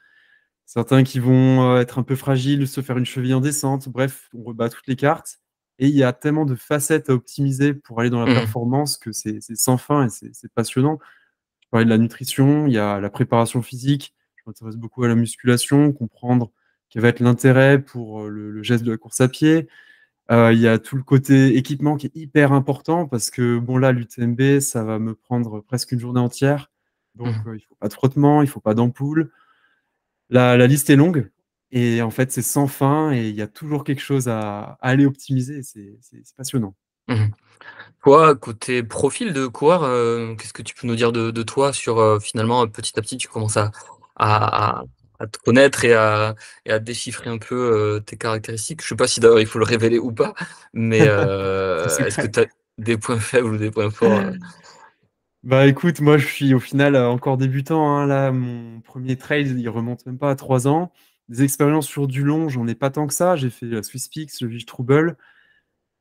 Certains qui vont, être un peu fragiles, se faire une cheville en descente. Bref, on rebat toutes les cartes et il y a tellement de facettes à optimiser pour aller dans la
Mmh.
performance que c'est sans fin et c'est passionnant. Je parlais de la nutrition, il y a la préparation physique. Je m'intéresse beaucoup à la musculation, comprendre quel va être l'intérêt pour, le geste de la course à pied. Il y a tout le côté équipement qui est hyper important parce que bon là, l'UTMB, ça va me prendre presque une journée entière. Donc,
Mmh.
il faut pas de frottement, il faut pas d'ampoule. La liste est longue et en fait, c'est sans fin et il y a toujours quelque chose à aller optimiser et c'est passionnant.
Mmh. Toi, côté profil de coureur, qu'est-ce que tu peux nous dire de toi sur, finalement, petit à petit, tu commences à à à te connaître et à déchiffrer un peu, tes caractéristiques? Je sais pas si d'ailleurs il faut le révéler ou pas, mais,
C'est
est-ce que
secret.
tu as des points faibles ou des points forts,
Bah, écoute, moi, je suis au final, encore débutant, hein. Là, mon premier trail, il remonte même pas à 3 ans. Des expériences sur du long, j'en ai pas tant que ça. J'ai fait la Swiss Peaks, le Trouble.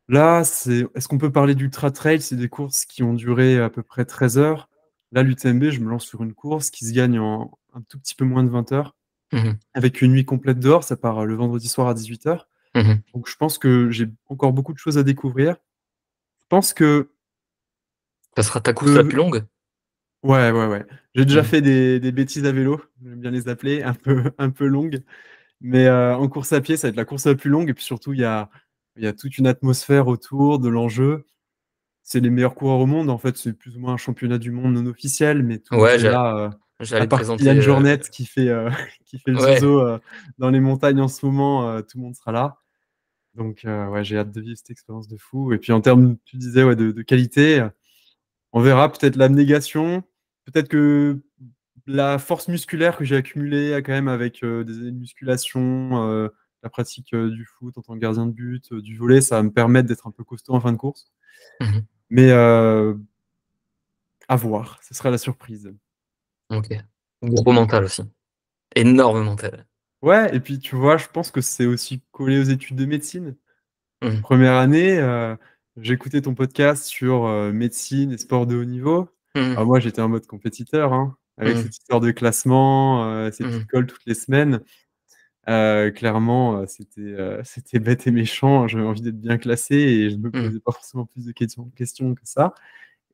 Là, est-ce qu'on peut parler d'ultra trail? C'est des courses qui ont duré à peu près 13 heures. Là, l'UTMB, je me lance sur une course qui se gagne en un tout petit peu moins de 20 heures,
Mmh.
avec une nuit complète dehors. Ça part le vendredi soir à 18 heures.
Mmh.
Donc, je pense que j'ai encore beaucoup de choses à découvrir. Je pense que
Ça sera ta course la plus
le
longue?
Ouais, ouais, ouais. J'ai déjà
Mmh.
fait des bêtises à vélo, j'aime bien les appeler, un peu longues. Mais en course à pied, ça va être la course la plus longue. Et puis surtout, il y a toute une atmosphère autour de l'enjeu. C'est les meilleurs coureurs au monde. En fait, c'est plus ou moins un championnat du monde non officiel, mais tout le monde
Ouais,
est là. À
j'allais te
part
présenter,
Kylian Jornet qui fait, qui fait le
ouais.
zozo dans les montagnes en ce moment, tout le monde sera là. Donc, ouais, j'ai hâte de vivre cette expérience de fou. Et puis en termes, tu disais, ouais, de qualité, on verra peut-être l'abnégation, peut-être que la force musculaire que j'ai accumulée quand même avec des années de musculation, la pratique du foot en tant que gardien de but, du volley, ça va me permettre d'être un peu costaud en fin de course.
Mmh.
Mais à voir, ce sera la surprise.
OK. Gros mental aussi. Énorme mental.
Ouais, et puis tu vois, je pense que c'est aussi collé aux études de médecine.
Mmh.
Première année, j'écoutais ton podcast sur médecine et sport de haut niveau.
Mmh.
Alors moi, j'étais en mode compétiteur, hein, avec
Mmh.
cette histoire de classement, ces petites
Mmh.
calls toutes les semaines. Clairement, c'était bête et méchant. J'avais envie d'être bien classé et je me
Mmh.
posais pas forcément plus de questions que ça.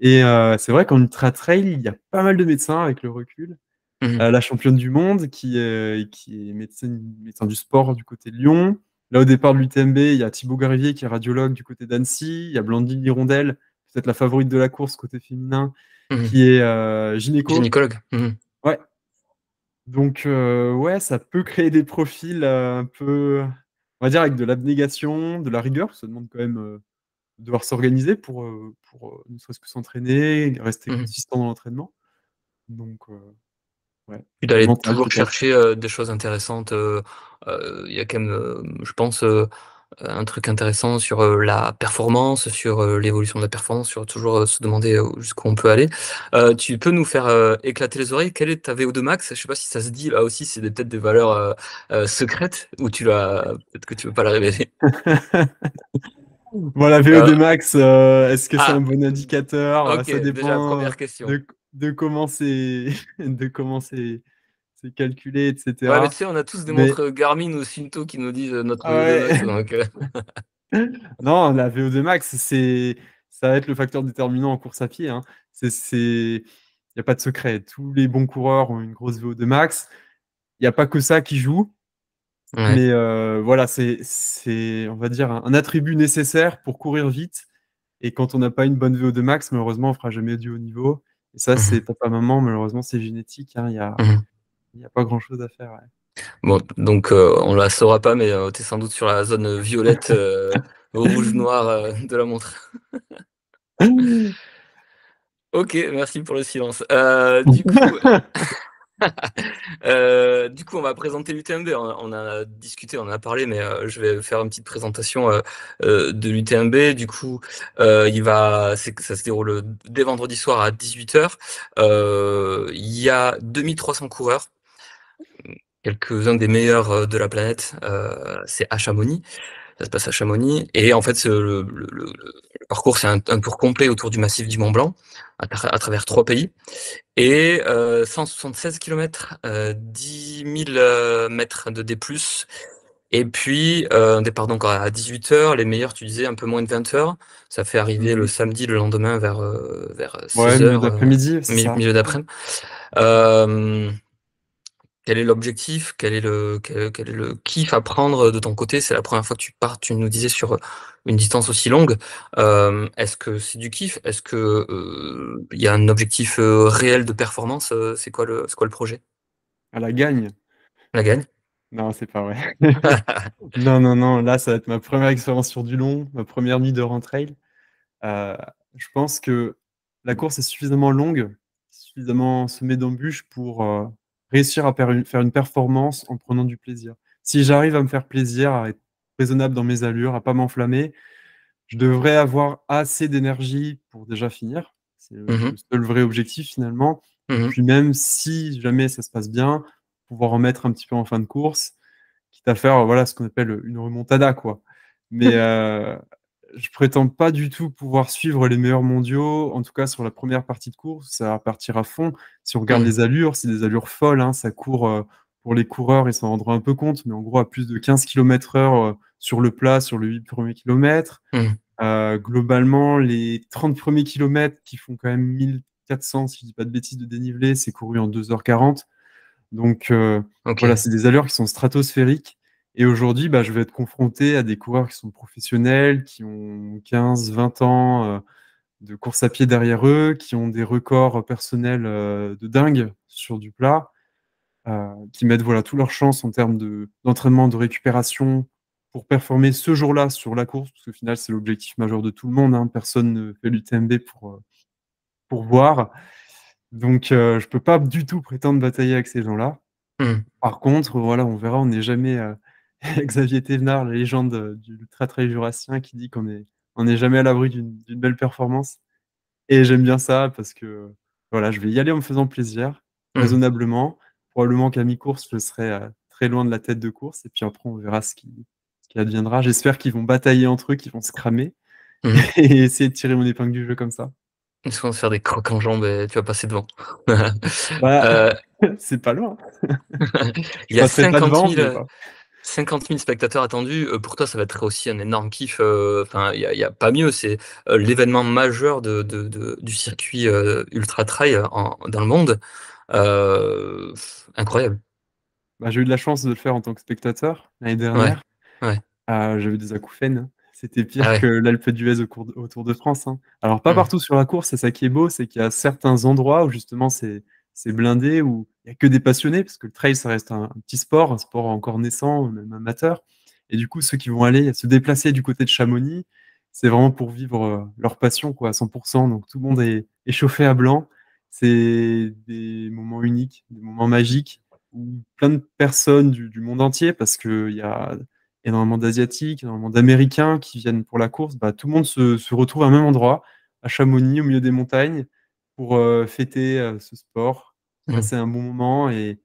Et c'est vrai qu'en ultra trail, il y a pas mal de médecins avec le recul.
Mmh.
La championne du monde qui est médecin du sport du côté de Lyon. Là, au départ de l'UTMB, il y a Thibaut Garivier qui est radiologue du côté d'Annecy. Il y a Blandine Hirondelle, peut-être la favorite de la course côté féminin,
Mmh.
qui est gynéco.
Gynécologue? Mmh.
Ouais. Donc, ouais, ça peut créer des profils un peu, on va dire, avec de l'abnégation, de la rigueur. Ça demande quand même de devoir s'organiser pour ne serait-ce que s'entraîner, rester
Mmh.
consistant dans l'entraînement. Donc, ouais,
Puis
le
d'aller
mental
toujours
peut-être.
chercher, des choses intéressantes, il y a quand même, je pense, un truc intéressant sur, la performance, sur, l'évolution de la performance, sur toujours, se demander, jusqu'où on peut aller. Tu peux nous faire, éclater les oreilles? Quelle est ta VO2 max? Je sais pas si ça se dit là aussi, c'est peut-être des valeurs, secrètes ou peut-être que tu veux pas la révéler?
Bon, la VO2
Heu,
max, est-ce que c'est un
ah!
bon indicateur?
OK,
Ça
déjà
dépend
première question.
de comment de comment c'est calculé,
Ouais, mais
etc.
tu sais, on a tous des
Mais
montres Garmin ou Suunto qui nous disent, notre
ah
VO2
ouais.
max donc
Non, la VO2 max, ça va être le facteur déterminant en course à pied, hein. Il y a pas de secret. Tous les bons coureurs ont une grosse VO2 max. Il y a pas que ça qui joue,
ouais.
mais voilà, c'est, on va dire, un attribut nécessaire pour courir vite. Et quand on n'a pas une bonne VO2 max, malheureusement, on fera jamais du haut niveau. Et ça,
Mmh
c'est
mh.
papa, maman, malheureusement, c'est génétique, hein.
Mmh.
Il y a pas grand-chose à faire,
Bon, donc on la saura pas, mais tu es sans doute sur la zone, violette, rouge, noir, de la montre.
ouais.
OK, merci pour le silence. Du coup, on va présenter l'UTMB. On a discuté, on en a parlé, mais je vais faire une petite présentation, de l'UTMB. Du coup, ça se déroule, dès vendredi soir à 18:00. Il y a 2 300 coureurs, quelques-uns des meilleurs, de la planète. C'est à Chamonix. Ça se passe à Chamonix et en fait, le parcours, c'est un tour complet autour du massif du Mont Blanc, à travers 3 pays et 176 kilomètres, 10 000 mètres de D+. Et puis, un départ donc à 18:00. Les meilleurs, tu disais, un peu moins de 20:00. Ça fait arriver le
Mmh.
samedi, le lendemain vers
Ouais, milieu
16:00,
d'après-midi, c'est ça.
milieu d'après-midi. Hem Quel est l'objectif? Quel est le kiff à prendre de ton côté? C'est la première fois que tu pars, tu nous disais, sur, une distance aussi longue. Est-ce que c'est du kiff? Est-ce que, il y a un objectif, réel de performance? C'est quoi le projet?
À la gagne.
La gagne?
Non, c'est pas vrai. Non, non, non, là, ça va être ma première expérience sur du long, ma première nuit de rentrail. Je pense que la course est suffisamment longue, suffisamment semée d'embûches pour réussir à faire une performance en prenant du plaisir. Si j'arrive à me faire plaisir, à être raisonnable dans mes allures, à pas m'enflammer, je devrais avoir assez d'énergie pour déjà finir. C'est le
Mmh.
seul vrai objectif finalement. Et
Mmh.
puis même si jamais ça se passe bien, pouvoir en mettre un petit peu en fin de course, quitte à faire voilà, ce qu'on appelle une remontada, quoi. Mais je prétends pas du tout pouvoir suivre les meilleurs mondiaux. En tout cas, sur la première partie de course, ça va partir à fond. Si on regarde
Mmh.
les allures, c'est des allures folles, hein. Ça court, pour les coureurs, ils s'en rendront un peu compte, mais en gros, à plus de 15 km/h sur le plat, sur les 8 premiers kilomètres.
Mmh.
Globalement, les 30 premiers kilomètres qui font quand même 1400, si je dis pas de bêtises, de dénivelé, c'est couru en 2h40. Donc voilà,
OK.
c'est des allures qui sont stratosphériques. Et aujourd'hui, bah, je vais être confronté à des coureurs qui sont professionnels, qui ont 15, 20 ans de course à pied derrière eux, qui ont des records personnels de dingue sur du plat, qui mettent voilà, toutes leurs chances en termes d'entraînement, de récupération pour performer ce jour-là sur la course, parce qu'au final, c'est l'objectif majeur de tout le monde, hein. Personne ne fait l'UTMB pour voir. Donc, je peux pas du tout prétendre batailler avec ces gens-là.
Mmh.
Par contre, voilà, on verra, on n'est jamais Xavier Thévenard, la légende du ultra-trail jurassien, qui dit on n'est jamais à l'abri d'une belle performance. Et j'aime bien ça parce que voilà, je vais y aller en me faisant plaisir,
Mmh.
raisonnablement. Probablement qu'à mi-course, je serai très loin de la tête de course. Et puis après, on verra ce qui adviendra. J'espère qu'ils vont batailler entre eux, qu'ils vont se cramer
Mmh.
et essayer de tirer mon épingle du jeu comme ça.
Ils se vont se faire des crocs en jambes et tu vas passer devant.
Bah,
Heu,
c'est pas loin. Je
il y a
passerai pas
cinquante
devant,
mille
mais pas.
50 000 spectateurs attendus, pour toi, ça va être aussi un énorme kiff, enfin, il y a pas mieux, c'est, l'événement majeur du circuit, ultra trail dans le monde. Heu, Incroyable.
Bah, j'ai eu de la chance de le faire en tant que spectateur l'année
Ouais,
dernière.
ouais.
J'avais des acouphènes, hein. C'était
Ah
pire que
ouais.
l'Alpe d'Huez au Tour de France, hein. Alors pas
Mmh.
partout sur la course, c'est ça qui est beau, c'est qu'il y a certains endroits où justement c'est blindé, où il y a que des passionnés, parce que le trail, ça reste un petit sport, un sport encore naissant, même amateur. Et du coup, ceux qui vont aller se déplacer du côté de Chamonix, c'est vraiment pour vivre leur passion, quoi, à 100%. Donc tout le monde est chauffé à blanc. C'est des moments uniques, des moments magiques, où plein de personnes du monde entier, parce qu'il y a énormément d'Asiatiques, énormément d'Américains qui viennent pour la course, bah, tout le monde se retrouve à un même endroit, à Chamonix, au milieu des montagnes, pour fêter ce sport,
Mmh.
passer un bon moment. Et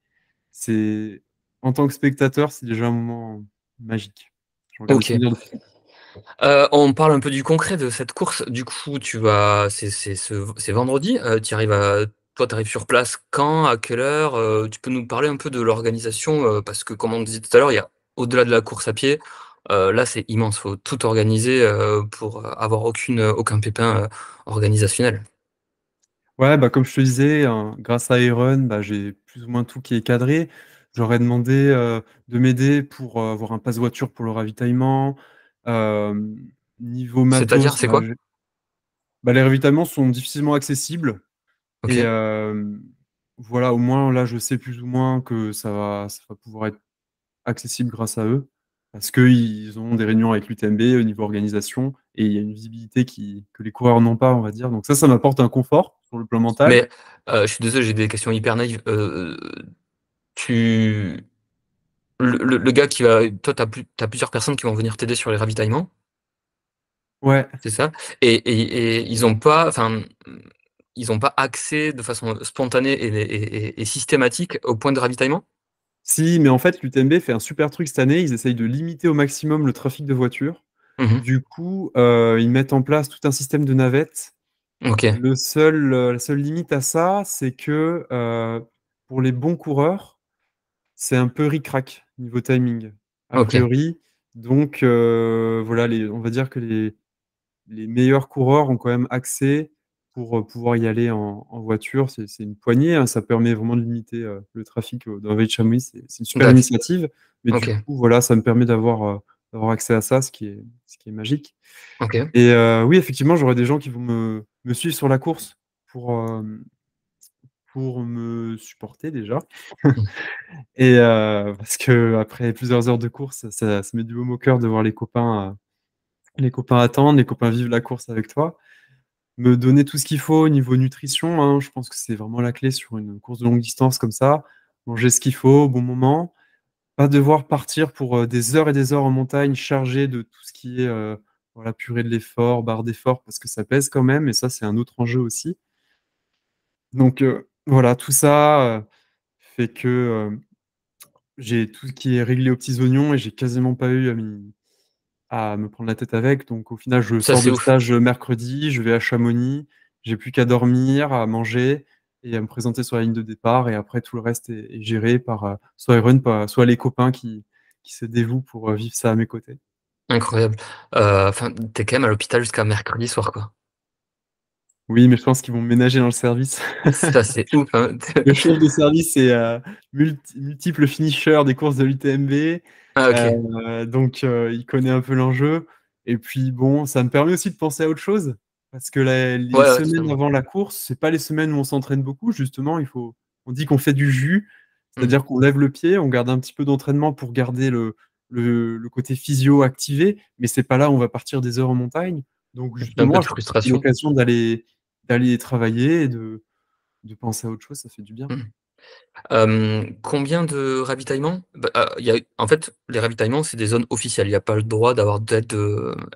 c'est, en tant que spectateur, c'est déjà un moment magique. J'en garde des
OK.
souvenirs de fou.
On parle un peu du concret de cette course. Du coup, c'est vendredi, toi, tu arrives sur place quand? À quelle heure? Tu peux nous parler un peu de l'organisation, parce que comme on disait tout à l'heure, il y a au-delà de la course à pied, là, c'est immense. Faut tout organiser, pour, avoir aucun pépin, organisationnel.
Ouais, bah, comme je te disais, hein, grâce à Iron, bah, j'ai plus ou moins tout qui est cadré. J'aurais demandé de m'aider pour avoir un passe voiture pour le ravitaillement. Euh, Niveau
C'est-à-dire,
matos,
c'est quoi?
bah, les ravitaillements sont difficilement accessibles. Et
OK.
voilà, au moins là, je sais plus ou moins que ça va pouvoir être accessible grâce à eux, parce qu'ils ont des réunions avec l'UTMB au niveau organisation, et il y a une visibilité que les coureurs n'ont pas, on va dire. Donc ça m'apporte un confort sur le plan mental.
Mais, je suis désolé, j'ai des questions hyper naïves. Tu le gars qui va toi, tu as plusieurs personnes qui vont venir t'aider sur les ravitaillements,
Ouais.
c'est ça? Et ils ont pas enfin, ils ont pas accès de façon spontanée et systématique aux points de ravitaillement?
Si, mais en fait, l'UTMB fait un super truc cette année. Ils essayent de limiter au maximum le trafic de voitures.
Mmh mh.
Du coup, ils mettent en place tout un système de navettes.
OK,
La seule limite à ça, c'est que pour les bons coureurs, c'est un peu ric-rac niveau timing, a
OK,
priori. Donc voilà, on va dire que les meilleurs coureurs ont quand même accès pour pouvoir y aller en voiture. C'est une poignée, hein, ça permet vraiment de limiter le trafic dans la vallée de Chamonix. C'est une super
d'acc
initiative, mais du
OK,
coup, voilà, ça me permet d'avoir accès à ça, ce qui est magique.
OK.
Et oui, effectivement, j'aurai des gens qui vont me suivre sur la course pour, pour me supporter déjà.
Mmh.
Et parce que après plusieurs heures de course, ça met du baume au cœur de voir les copains attendre, les copains vivre la course avec toi. me donner tout ce qu'il faut au niveau nutrition, hein. Je pense que c'est vraiment la clé sur une course de longue distance comme ça. Manger ce qu'il faut au bon moment. Pas devoir partir pour des heures et des heures en montagne chargé de tout ce qui est voilà, purée de l'effort, barre d'effort, parce que ça pèse quand même, et ça, c'est un autre enjeu aussi. Donc voilà, tout ça fait que j'ai tout ce qui est réglé aux petits oignons et j'ai quasiment pas eu à me prendre la tête avec. Donc au final, je
Ça,
sors
c'est
de
ouf.
stage mercredi, je vais à Chamonix, j'ai plus qu'à dormir, à manger et à me présenter sur la ligne de départ. Et après, tout le reste est géré par soit Iron, soit les copains qui se dévouent pour vivre ça à mes côtés.
Incroyable. Enfin, tu quand même à l'hôpital jusqu'à mercredi soir, quoi.
Oui, mais je pense qu'ils vont me ménager dans le service.
Ça, c'est ouf, hein.
Le chef de service est multiple finisher des courses de l'UTMB.
Ah, OK.
Donc, il connaît un peu l'enjeu. Et puis, bon, ça me permet aussi de penser à autre chose. Parce que les
Ouais, ouais,
semaines
totalement.
avant la course, c'est pas les semaines où on s'entraîne beaucoup. Justement, on dit qu'on fait du jus.
Mmh.
C'est-à-dire qu'on lève le pied, on garde un petit peu d'entraînement pour garder le côté physio activé. Mais c'est pas là où on va partir des heures en montagne. Donc,
Un peu
justement,
de
je trouve que c'est
frustration.
l'occasion d'aller travailler et de penser à autre chose. Ça fait du bien.
Mmh. Combien de ravitaillements? Bah, il y a en fait, les ravitaillements, c'est des zones officielles. Il y a pas le droit d'avoir d'aide,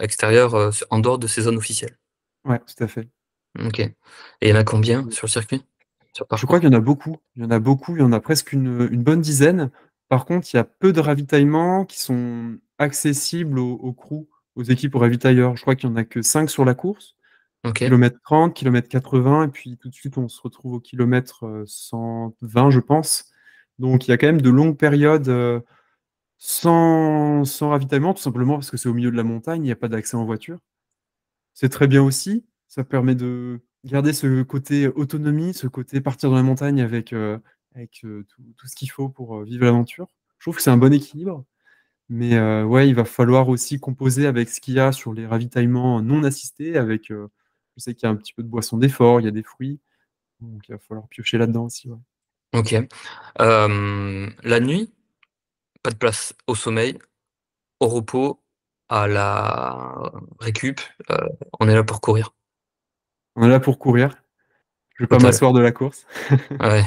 extérieure, en dehors de ces zones officielles.
Ouais, tout à fait.
OK, et il y en a combien sur le circuit? Sur le
Je crois
parcours?
qu'il y en a beaucoup. Il y en a beaucoup. Il y en a presque une bonne dizaine. Par contre, il y a peu de ravitaillements qui sont accessibles aux crews, aux équipes, aux ravitailleurs. Je crois qu'il y en a que 5 sur la course.
OK.
Kilomètre 30, kilomètre 80, et puis tout de suite, on se retrouve au kilomètre 120, je pense. Donc, il y a quand même de longues périodes sans ravitaillement, tout simplement parce que c'est au milieu de la montagne, il n'y a pas d'accès en voiture. C'est très bien aussi. Ça permet de garder ce côté autonomie, ce côté partir dans la montagne avec tout ce qu'il faut pour vivre l'aventure. Je trouve que c'est un bon équilibre. Mais ouais, il va falloir aussi composer avec ce qu'il y a sur les ravitaillements non assistés. Je sais qu'il y a un petit peu de boisson d'effort, il y a des fruits. Donc il va falloir piocher là-dedans aussi. Ouais.
OK. La nuit, pas de place au sommeil, au repos, à la récup, heu, on est là pour courir.
On est là pour courir. Je vais pas
Total.
m'asseoir de la course.
Ouais.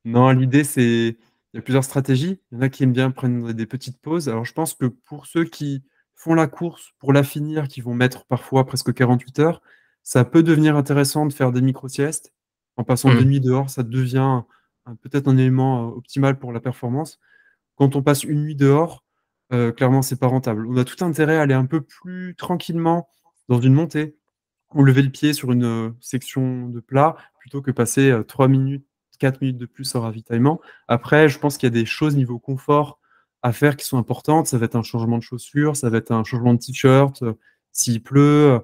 Non, l'idée, c'est. Il y a plusieurs stratégies. Il y en a qui aiment bien prendre des petites pauses. Alors, je pense que pour ceux qui font la course pour la finir, qui vont mettre parfois presque 48 heures, ça peut devenir intéressant de faire des micro-siestes. En passant deux
Mmh.
nuits dehors, ça devient peut-être un élément optimal pour la performance. Quand on passe une nuit dehors, clairement, c'est pas rentable. On a tout intérêt à aller un peu plus tranquillement dans une montée ou lever le pied sur une section de plat plutôt que passer 3 minutes, 4 minutes de plus au ravitaillement. Après, je pense qu'il y a des choses niveau confort à faire qui sont importantes. Ça va être un changement de chaussures, ça va être un changement de t-shirt, s'il pleut,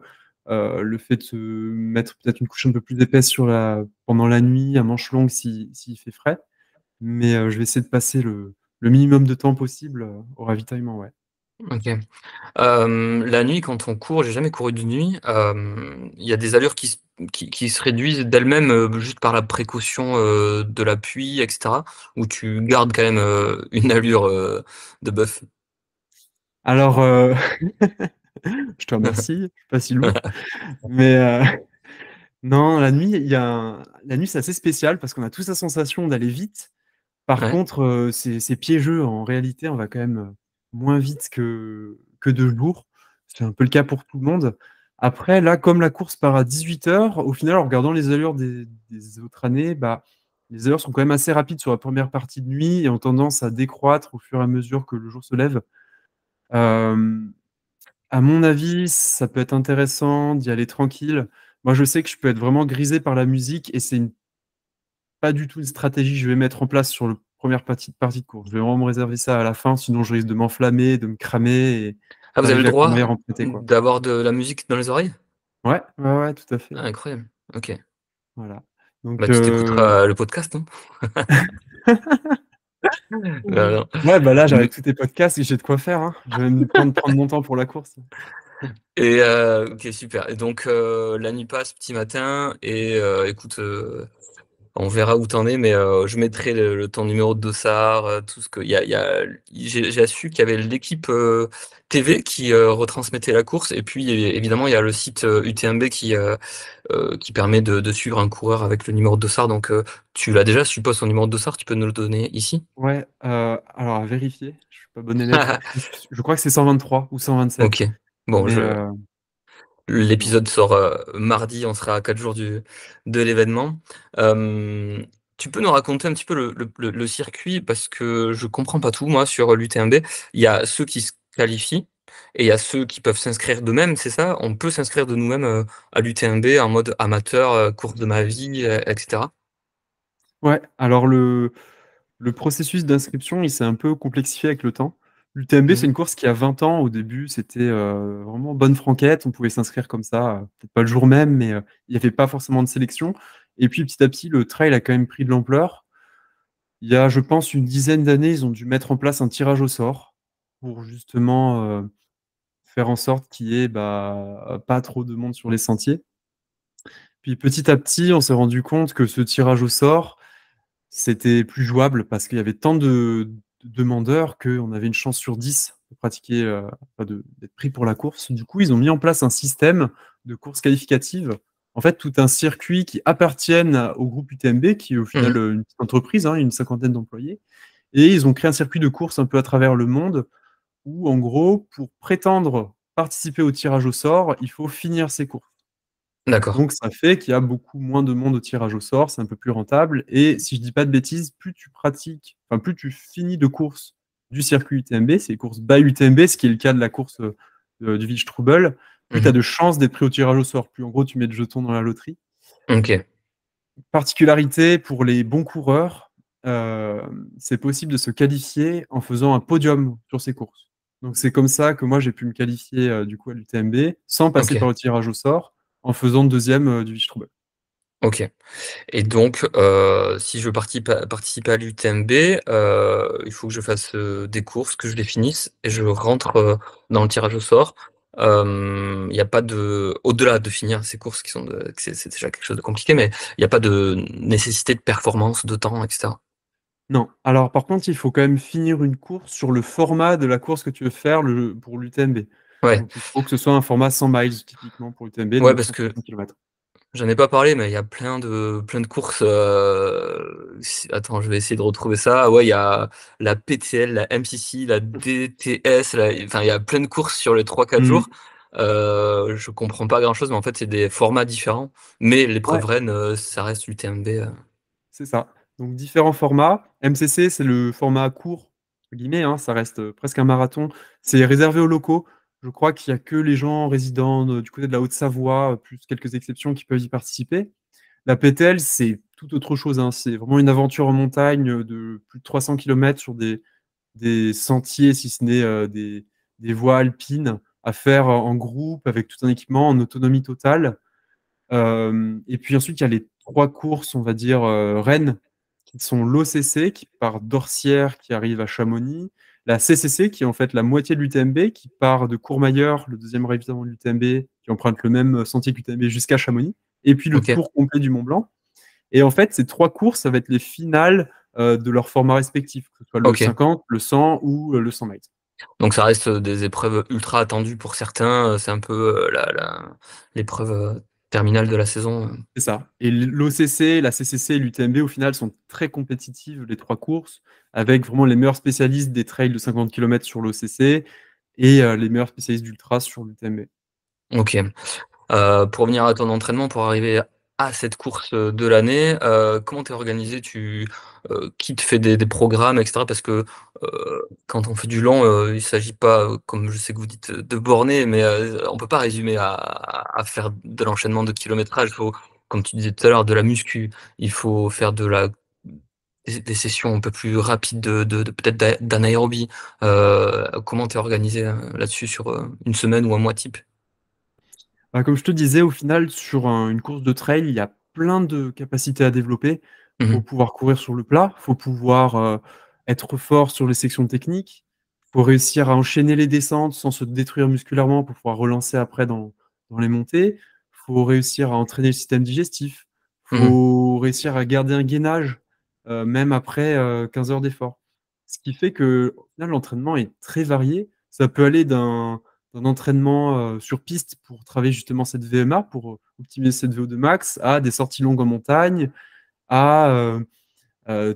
le fait de se mettre peut-être une couche un peu plus épaisse pendant la nuit, à manches longues s'il fait frais. Mais je vais essayer de passer le minimum de temps possible au ravitaillement, ouais.
OK. La nuit, quand on court, j'ai jamais couru de nuit, il y a des allures qui se réduisent d'elles-mêmes, juste par la précaution, de l'appui et cetera? Ou tu gardes quand même, une allure, de bœuf?
Alors, je te remercie, je suis pas si lourd. Mais non, la nuit, la nuit, c'est assez spécial parce qu'on a tous la sensation d'aller vite. Par
Ouais.
contre, c'est piégeux. En réalité, on va quand même moins vite que de jour. C'est un peu le cas pour tout le monde. Après, là, comme la course part à 18 heures, au final, en regardant les allures des autres années, bah, les allures sont quand même assez rapides sur la première partie de nuit et ont tendance à décroître au fur et à mesure que le jour se lève. Euh, à mon avis, ça peut être intéressant d'y aller tranquille. Moi, je sais que je peux être vraiment grisé par la musique et pas du tout une stratégie que je vais mettre en place sur la première partie de course. Je vais vraiment me réserver ça à la fin, sinon je risque de m'enflammer, de me cramer et
Ah, vous avez le
d'arriver à
droit
courir en pété, quoi.
d'avoir de la musique dans les oreilles?
Ouais, ouais, ouais, tout à fait.
Ah, incroyable. OK.
Voilà. Donc,
Bah, tu t'écouteras le podcast, non? Non, non.
ouais, bah là,
Mmh.
j'arrête tous tes podcasts et j'ai de quoi faire, hein. Je vais me prendre mon temps pour la course.
Et OK, super, et donc la nuit passe, petit matin et écoute, On verra où t'en es, mais je mettrai ton numéro de dossard, tout ce que j'ai su qu'il y avait l'équipe TV qui retransmettait la course, et puis évidemment il y a le site UTMB qui permet de suivre un coureur avec le numéro de dossard. Donc tu l'as déjà, je suppose, son numéro de dossard, tu peux nous le donner ici?
Ouais, alors à vérifier, je suis pas bon élève. Je crois que c'est 123 ou 127,
Ok. Bon,
mais voilà.
l'épisode sort mardi, on sera à 4 jours de l'événement. Euh, Tu peux nous raconter un petit peu le circuit, parce que je comprends pas tout, moi, sur l'UTMB. Il y a ceux qui se qualifient et il y a ceux qui peuvent s'inscrire d'eux-mêmes, c'est ça? On peut s'inscrire de nous-mêmes à l'UTMB en mode amateur, course de ma vie, etc.
Ouais, alors le processus d'inscription, il s'est un peu complexifié avec le temps. L'UTMB, c'est
Mhm.
une course qui a 20 ans. Au début, c'était vraiment bonne franquette. On pouvait s'inscrire comme ça, peut-être pas le jour même, mais il n'y avait pas forcément de sélection. Et puis petit à petit, le trail a quand même pris de l'ampleur. Il y a, je pense, une dizaine d'années, ils ont dû mettre en place un tirage au sort pour justement faire en sorte qu'il y ait pas trop de monde sur les sentiers. Puis petit à petit, on s'est rendu compte que ce tirage au sort, c'était plus jouable parce qu'il y avait tant de demandeurs qu'on avait une chance sur 10 de pratiquer, d'être pris pour la course. Du coup, ils ont mis en place un système de course qualificative. En fait, tout un circuit qui appartienne au groupe UTMB, qui est au final
Mhm.
une petite entreprise, hein, une cinquantaine d'employés. Et ils ont créé un circuit de course un peu à travers le monde où, en gros, pour prétendre participer au tirage au sort, il faut finir ses courses.
D'accord.
Donc, ça fait qu'il y a beaucoup moins de monde au tirage au sort, c'est un peu plus rentable. Et si je dis pas de bêtises, plus tu pratiques, enfin, plus tu finis de courses du circuit UTMB, c'est les courses by UTMB, ce qui est le cas de la course du Village Trouble, plus tu as
Mhm.
de chances d'être pris au tirage au sort. Plus en gros, tu mets de jetons dans la loterie.
Ok.
Particularité pour les bons coureurs, euh, c'est possible de se qualifier en faisant un podium sur ces courses. Donc c'est comme ça que moi j'ai pu me qualifier du coup à l'UTMB sans passer par
Ok.
le tirage au sort en faisant deuxième du Village Trouble.
Ok. Et donc, si je veux participer à l'UTMB, il faut que je fasse des courses, que je les finisse, et je rentre dans le tirage au sort. Il n'y a pas de, au-delà de finir ces courses qui sont que c'est déjà quelque chose de compliqué, mais il n'y a pas de nécessité de performance, de temps, etc.
Non. Alors, par contre, il faut quand même finir une course sur le format de la course que tu veux faire pour l'UTMB.
Ouais,
Donc, il faut que ce soit un format 100 miles, typiquement, pour l'UTMB,
ouais,
donc
parce que
160 km.
j'en ai pas parlé, mais il y a plein de courses. Attends, je vais essayer de retrouver ça. Ouais, il y a la PTL, la MCC, la DTS. Enfin, il y a plein de courses sur les 3 4 jours. Je comprends pas grand-chose, mais en fait, c'est des formats différents. Mais l'épreuve
Ouais,
reine, ça reste l'UTMB.
c'est ça. Donc, différents formats. MCC, c'est le format court, entre guillemets, hein, ça reste presque un marathon. C'est réservé aux locaux. Je crois qu'il n'y a que les gens résidant du côté de la Haute-Savoie, plus quelques exceptions, qui peuvent y participer. La PTL, c'est tout autre chose, hein. C'est vraiment une aventure en montagne de plus de 300 km sur des sentiers, si ce n'est des voies alpines, à faire en groupe, avec tout un équipement, en autonomie totale. Et puis ensuite, il y a les trois courses, on va dire, reines, qui sont l'OCC, qui part d'Orsières, qui arrive à Chamonix, la CCC, qui est en fait la moitié de l'UTMB, qui part de Courmayeur, le deuxième ravitaillement de l'UTMB, qui emprunte le même sentier que l'UTMB jusqu'à Chamonix, et puis le
Ok,
tour complet du Mont Blanc. Et en fait, ces trois courses, ça va être les finales de leur format respectif, que ce soit le
ok.
50, le 100 ou le 100 miles.
Donc ça reste des épreuves ultra attendues pour certains. C'est un peu l'épreuve terminale de la saison.
C'est ça. Et l'OCC, la CCC et l'UTMB, au final, sont très compétitives, les trois courses, avec vraiment les meilleurs spécialistes des trails de 50 km sur l'OCC et les meilleurs spécialistes d'ultra sur l'UTMB.
Ok. Pour revenir à ton entraînement, pour arriver à cette course de l'année, comment tu es organisé? Qui te fait des programmes, etc. Parce que quand on fait du long, il ne s'agit pas, comme je sais que vous dites, de borner, mais on ne peut pas résumer à faire de l'enchaînement de kilométrage. Il faut, comme tu disais tout à l'heure, de la muscu. Il faut faire des sessions un peu plus rapides peut-être d'anaérobie. Comment tu es organisé là-dessus sur une semaine ou un mois type?
Bah, comme je te disais, au final, sur une course de trail, il y a plein de capacités à développer. Il faut
Mhm.
pouvoir courir sur le plat, il faut pouvoir être fort sur les sections techniques, il faut réussir à enchaîner les descentes sans se détruire musculairement pour pouvoir relancer après dans les montées. Il faut réussir à entraîner le système digestif. Il
Mmh.
faut réussir à garder un gainage, même après 15 heures d'effort. Ce qui fait que, au final, l'entraînement est très varié. Ça peut aller d'un entraînement sur piste pour travailler justement cette VMA, pour optimiser cette VO2 max, à des sorties longues en montagne, à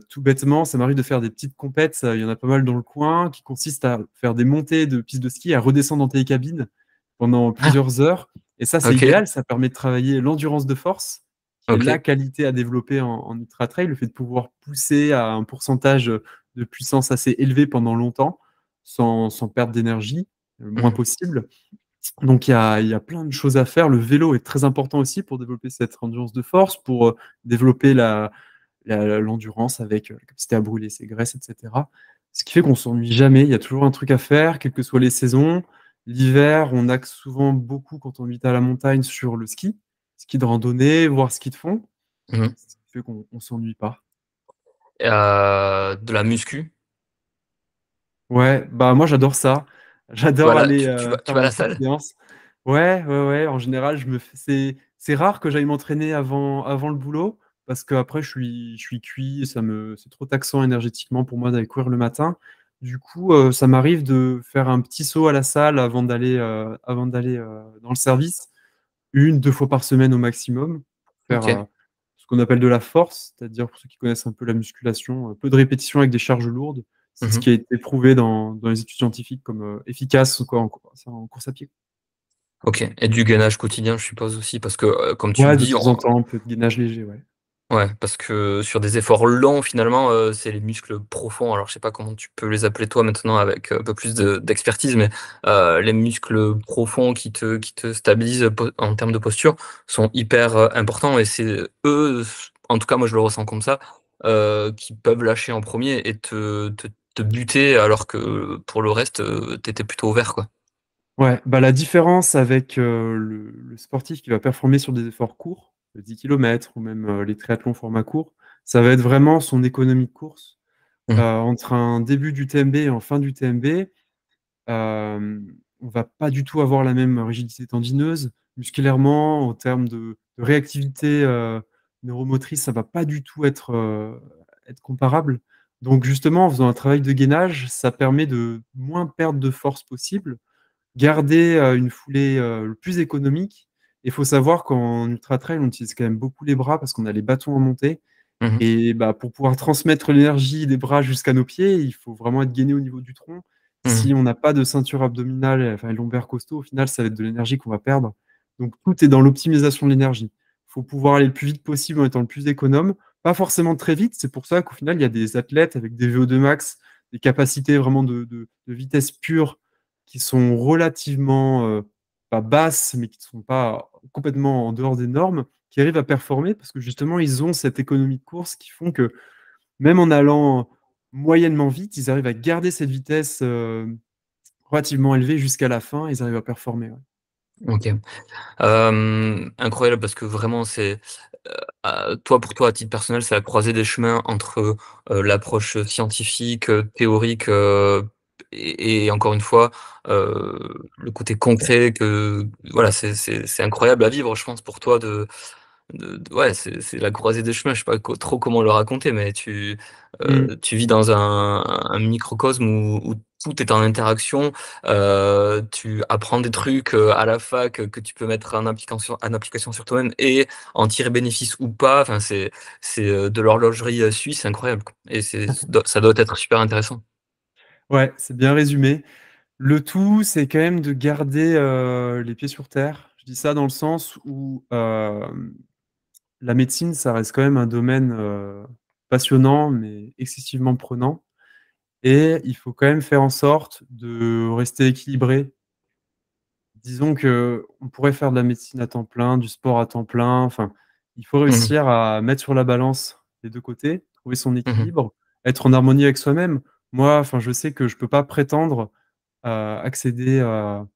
tout bêtement, ça m'arrive de faire des petites compètes, il y en a pas mal dans le coin, qui consistent à faire des montées de pistes de ski, à redescendre en télécabine pendant
Ah!
plusieurs heures. Et ça, c'est
OK.
idéal, ça permet de travailler l'endurance de force, qui est la
OK.
qualité à développer en ultra trail, le fait de pouvoir pousser à un pourcentage de puissance assez élevé pendant longtemps, sans perdre d'énergie, le moins
Mmh.
possible. Donc il y a plein de choses à faire. Le vélo est très important aussi pour développer cette endurance de force, pour développer l'endurance avec la capacité à brûler ses graisses, etc. Ce qui fait qu'on s'ennuie jamais, il y a toujours un truc à faire, quelles que soient les saisons. L'hiver, on axe souvent beaucoup quand on habite à la montagne sur le ski de randonnée, voire ski de fond,
Mmh.
ce qui fait qu'on ne s'ennuie pas.
De la muscu?
Ouais, bah moi j'adore ça. J'adore aller
Tu
faire
vas à
ma
la
petite
salle?
séance. Ouais, ouais, ouais, en général, je me fais c'est rare que j'aille m'entraîner avant le boulot parce qu'après je suis cuit et c'est trop taxant énergétiquement pour moi d'aller courir le matin. Du coup, ça m'arrive de faire un petit saut à la salle avant d'aller dans le service, 1, 2 fois par semaine au maximum, pour faire
OK.
ce qu'on appelle de la force, c'est-à-dire pour ceux qui connaissent un peu la musculation, peu de répétitions avec des charges lourdes. C'est ce
Mmh.
qui a été prouvé dans les études scientifiques comme efficace quoi, en course à pied.
OK, et du gainage quotidien, je suppose aussi parce que, comme tu le
Ouais, de
dis,
temps en temps, un peu de gainage léger, ouais.
ouais, parce que sur des efforts longs finalement, c'est les muscles profonds, alors je sais pas comment tu peux les appeler toi maintenant avec un peu plus d'expertise, mais, les muscles profonds qui te stabilisent po en termes de posture sont hyper, importants et c'est eux, en tout cas moi je le ressens comme ça, qui peuvent lâcher en premier et te buter alors que pour le reste, tu étais plutôt ouvert quoi.
Ouais, bah, la différence avec le sportif qui va performer sur des efforts courts, de 10 kilomètres ou même les triathlons format court, ça va être vraiment son économie de course.
Mmh.
Entre un début du TMB et en fin du TMB, on va pas du tout avoir la même rigidité tendineuse. Musculairement, en termes de réactivité neuromotrice, ça va pas du tout être comparable. Donc justement, en faisant un travail de gainage, ça permet de moins perdre de force possible, garder une foulée le plus économique. Il faut savoir qu'en ultra trail, on utilise quand même beaucoup les bras parce qu'on a les bâtons en montée.
Mmh mh.
Et bah, pour pouvoir transmettre l'énergie des bras jusqu'à nos pieds, il faut vraiment être gainé au niveau du tronc.
Mmh.
Si on n'a pas de ceinture abdominale, enfin lombaire costaud, au final, ça va être de l'énergie qu'on va perdre. Donc tout est dans l'optimisation de l'énergie. Il faut pouvoir aller le plus vite possible en étant le plus économe, pas forcément très vite. C'est pour ça qu'au final, il y a des athlètes avec des VO2 max, des capacités vraiment de vitesse pure qui sont relativement pas basses, mais qui ne sont pas complètement en dehors des normes, qui arrivent à performer parce que justement, ils ont cette économie de course qui font que même en allant moyennement vite, ils arrivent à garder cette vitesse relativement élevée jusqu'à la fin. Ils arrivent à performer. Ouais.
OK. Incroyable parce que vraiment c'est, toi pour toi à titre personnel, c'est la croisée des chemins entre, l'approche scientifique, théorique, et encore une fois, le côté concret que voilà, c'est incroyable à vivre je pense pour toi ouais, c'est la croisée des chemins, je sais pas trop comment le raconter, mais
Mmh.
tu vis dans un microcosme où tout est en interaction, tu apprends des trucs, à la fac, que tu peux mettre en application sur toi-même et en tirer bénéfice ou pas, enfin c'est de l'horlogerie, suisse, c'est incroyable quoi et ça doit être super intéressant.
Ouais, c'est bien résumé. Le tout, c'est quand même de garder les pieds sur terre. Je dis ça dans le sens où la médecine, ça reste quand même un domaine passionnant, mais excessivement prenant. Et il faut quand même faire en sorte de rester équilibré. Disons que on pourrait faire de la médecine à temps plein, du sport à temps plein, enfin, il faut
Mmh mh.
réussir à mettre sur la balance les 2 côtés, trouver son
Mmh.
équilibre, être en harmonie avec soi-même. Moi, enfin, je sais que je peux pas prétendre à accéder à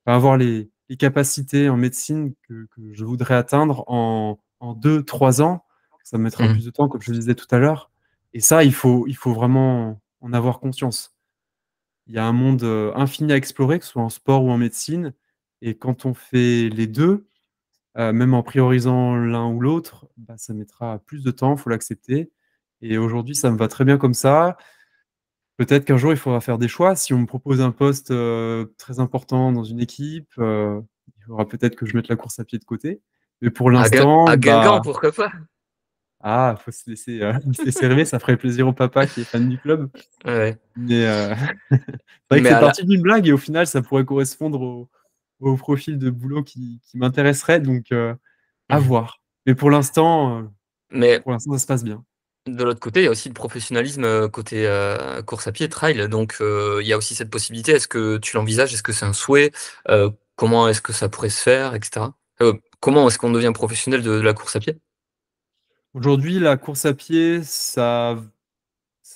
avoir les capacités en médecine que je voudrais atteindre en 2, 3 ans. Ça me mettra
Mmh.
plus de temps, comme je le disais tout à l'heure. Et ça, il faut vraiment en avoir conscience. Il y a un monde infini à explorer, que ce soit en sport ou en médecine. Et quand on fait les deux, même en priorisant l'un ou l'autre, bah, ça mettra plus de temps, il faut l'accepter. Et aujourd'hui, ça me va très bien comme ça. Peut-être qu'un jour, il faudra faire des choix. Si on me propose un poste très important dans une équipe, il faudra peut-être que je mette la course à pied de côté. Mais pour l'instant,
À Guingamp,
bah,
pourquoi pas?
faut se laisser rêver, ça ferait plaisir au papa qui est fan du club.
Ouais.
Mais c'est vrai que
Mais
c'est
à la...
parti d'une blague et au final, ça pourrait correspondre au profil de boulot qui m'intéresserait. Donc, à
Mhm.
voir. Mais
Mais
ça se passe bien.
de l'autre côté, il y a aussi le professionnalisme côté course à pied, trail. Donc, il y a aussi cette possibilité. Est-ce que tu l'envisages? Est-ce que c'est un souhait? Comment est-ce que ça pourrait se faire, etc. Comment est-ce qu'on devient professionnel de la course à pied?
Aujourd'hui, la course à pied, ça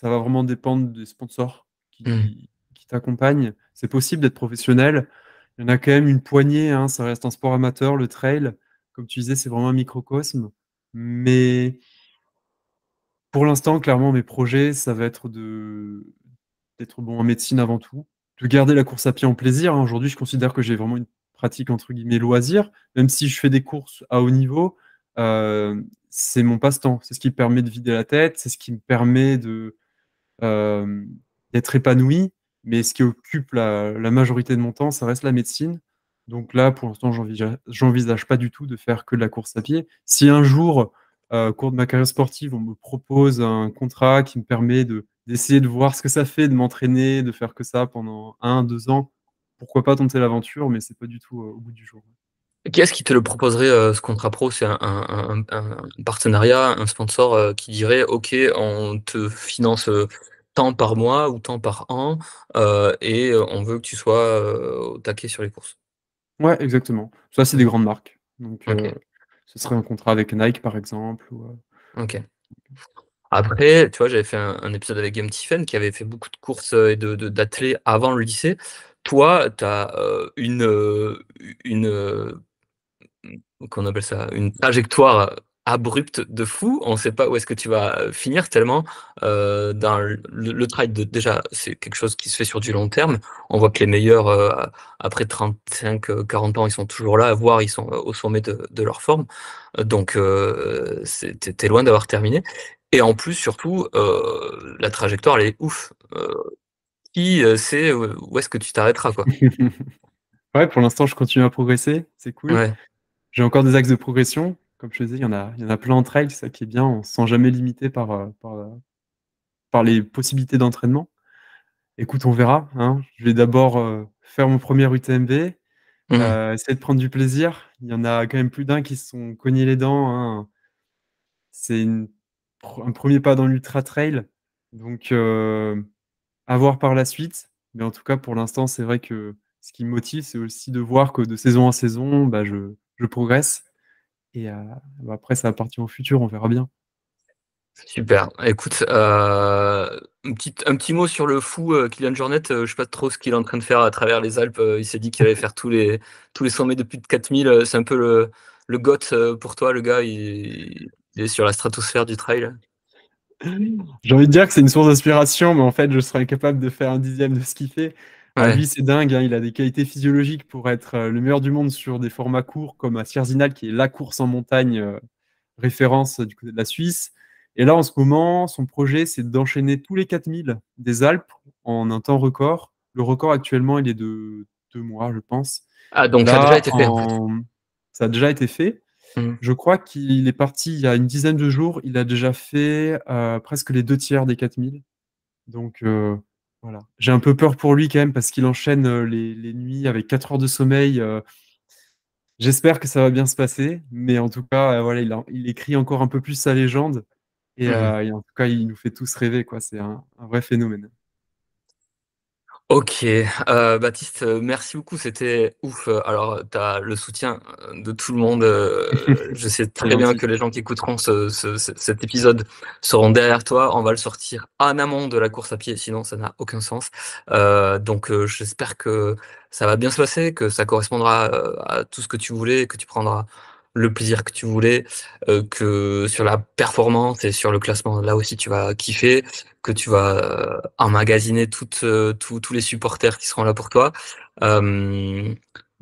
va vraiment dépendre des sponsors
Mhm.
qui t'accompagnent. C'est possible d'être professionnel. Il y en a quand même une poignée, hein, ça reste un sport amateur, le trail. Comme tu disais, c'est vraiment un microcosme. Mais pour l'instant, clairement, mes projets, ça va être d'être bon en médecine avant tout, de garder la course à pied en plaisir, hein. Aujourd'hui, je considère que j'ai vraiment une pratique entre guillemets loisir, même si je fais des courses à haut niveau, c'est mon passe-temps. C'est ce qui me permet de vider la tête, c'est ce qui me permet euh, d'être épanoui. Mais ce qui occupe la majorité de mon temps, ça reste la médecine. Donc là, pour l'instant, j'envisage pas du tout de faire que de la course à pied. Si un jour, au cours de ma carrière sportive, on me propose un contrat qui me permet d'essayer de voir ce que ça fait de m'entraîner, de faire que ça pendant 1, 2 ans, pourquoi pas tenter l'aventure, mais c'est pas du tout au bout du jour.
Qui est-ce qui te le proposerait, ce contrat pro? C'est un partenariat, un sponsor, qui dirait: «OK, on te finance, tant par mois ou tant par an, et on veut que tu sois, au taquet sur les courses».
Ouais, exactement. Ça, c'est des
Mmh.
grandes marques. Donc,
OK,
ce serait un contrat avec Nike, par exemple.
OK. Après, tu vois, j'avais fait un épisode avec Game Tiffen qui avait fait beaucoup de courses, et d'athlée avant le lycée. Toi, tu as, qu'on appelle ça? Une trajectoire abrupte de fou. On ne sait pas où est-ce que tu vas, finir tellement, dans le trail déjà, c'est quelque chose qui se fait sur du long terme. On voit que les meilleurs, après 35, 40 ans, ils sont toujours là, voire ils sont, au sommet de leur forme. Donc, c'est tu loin d'avoir terminé et en plus, surtout, la trajectoire, elle est ouf. Qui, sait, où est-ce que tu t'arrêteras, quoi?
Ouais, pour l'instant, je continue à progresser. C'est cool.
Ouais.
J'ai encore des axes de progression. Comme je te disais, il y en a plein entre elles, c'est ça qui est bien. On se sent jamais limité par les possibilités d'entraînement. Écoute, on verra, hein. Je vais d'abord faire mon premier UTMB,
Mmh.
essayer de prendre du plaisir. Il y en a quand même plus d'un qui se sont cognés les dents, hein. C'est un premier pas dans l'ultra trail. Donc, à voir par la suite. Mais en tout cas, pour l'instant, c'est vrai que ce qui me motive, c'est aussi de voir que de saison en saison, bah, je progresse. Et bah, après, ça appartient au futur, on verra bien.
Super. Écoute, un petit mot sur le fou, Kylian Jornet, je sais pas trop ce qu'il est en train de faire à travers les Alpes, il s'est dit qu'il allait faire tous les sommets de plus de 4000, c'est un peu le GOAT, pour toi, le gars, il est sur la stratosphère du trail?
J'ai envie de dire que c'est une source d'inspiration, mais en fait, je serais incapable de faire un dixième de ce qu'il fait.
Ouais.
Lui, c'est dingue, hein, il a des qualités physiologiques pour être le meilleur du monde sur des formats courts, comme à Sierzinal, qui est la course en montagne référence du côté de la Suisse. Et là, en ce moment, son projet, c'est d'enchaîner tous les 4000 des Alpes en un temps record. Le record actuellement, il est de 2 mois, je pense.
Ah donc ça a déjà
Là,
été fait, en fait?
ça a déjà été fait.
Mmh.
Je crois qu'il est parti il y a une dizaine de jours. Il a déjà fait presque les 2 tiers des 4000. Donc voilà. J'ai un peu peur pour lui quand même parce qu'il enchaîne les nuits avec 4 heures de sommeil. J'espère que ça va bien se passer. Mais en tout cas, voilà, il écrit encore un peu plus sa légende.
Mmh.
Et en tout cas, il nous fait tous rêver, quoi. C'est un vrai phénomène.
OK, Baptiste, merci beaucoup, c'était ouf, alors, tu as le soutien, de tout le monde, je sais
C'est
très bien
gentil.
que les gens qui écouteront cet épisode seront derrière toi. On va le sortir en amont de la course à pied, sinon ça n'a aucun sens, donc j'espère que ça va bien se passer, que ça correspondra, à tout ce que tu voulais, que tu prendras le plaisir que tu voulais, que sur la performance et sur le classement, là aussi tu vas kiffer, que tu vas, emmagasiner tous les supporters qui seront là pour toi. Hem,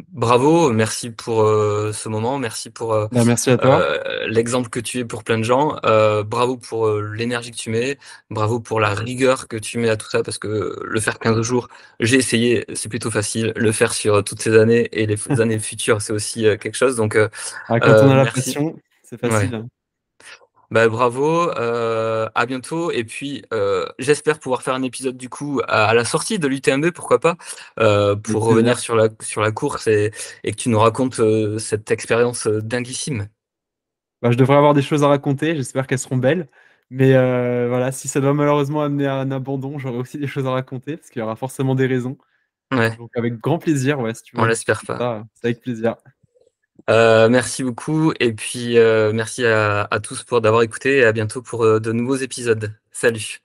Bravo, merci pour, ce moment, merci pour,
Bah, merci à toi.
l'exemple que tu es pour plein de gens. Bravo pour, l'énergie que tu mets. Bravo pour la rigueur que tu mets à tout ça parce que le faire 15 jours, j'ai essayé, c'est plutôt facile. Le faire sur toutes ces années et les années futures, c'est aussi, quelque chose donc
Ah, quand on a la
merci.
passion, c'est
Ouais.
facile, hein.
Bah, bravo, à bientôt et puis, j'espère pouvoir faire un épisode du coup à la sortie de l'UTMB, pourquoi pas,
Avec
pour
plaisir.
revenir sur la course et que tu nous racontes, cette expérience, dinguissime.
Bah, je devrais avoir des choses à raconter, j'espère qu'elles seront belles. Mais voilà, si ça doit malheureusement amener à un abandon, j'aurai aussi des choses à raconter, parce qu'il y aura forcément des raisons.
Ouais,
Donc avec grand plaisir, ouais, si tu veux
on
en
l'espère
discuter de
pas.
ça, c'est avec plaisir.
Merci beaucoup et puis, merci à tous pour d'avoir écouté et à bientôt pour, de nouveaux épisodes. Salut.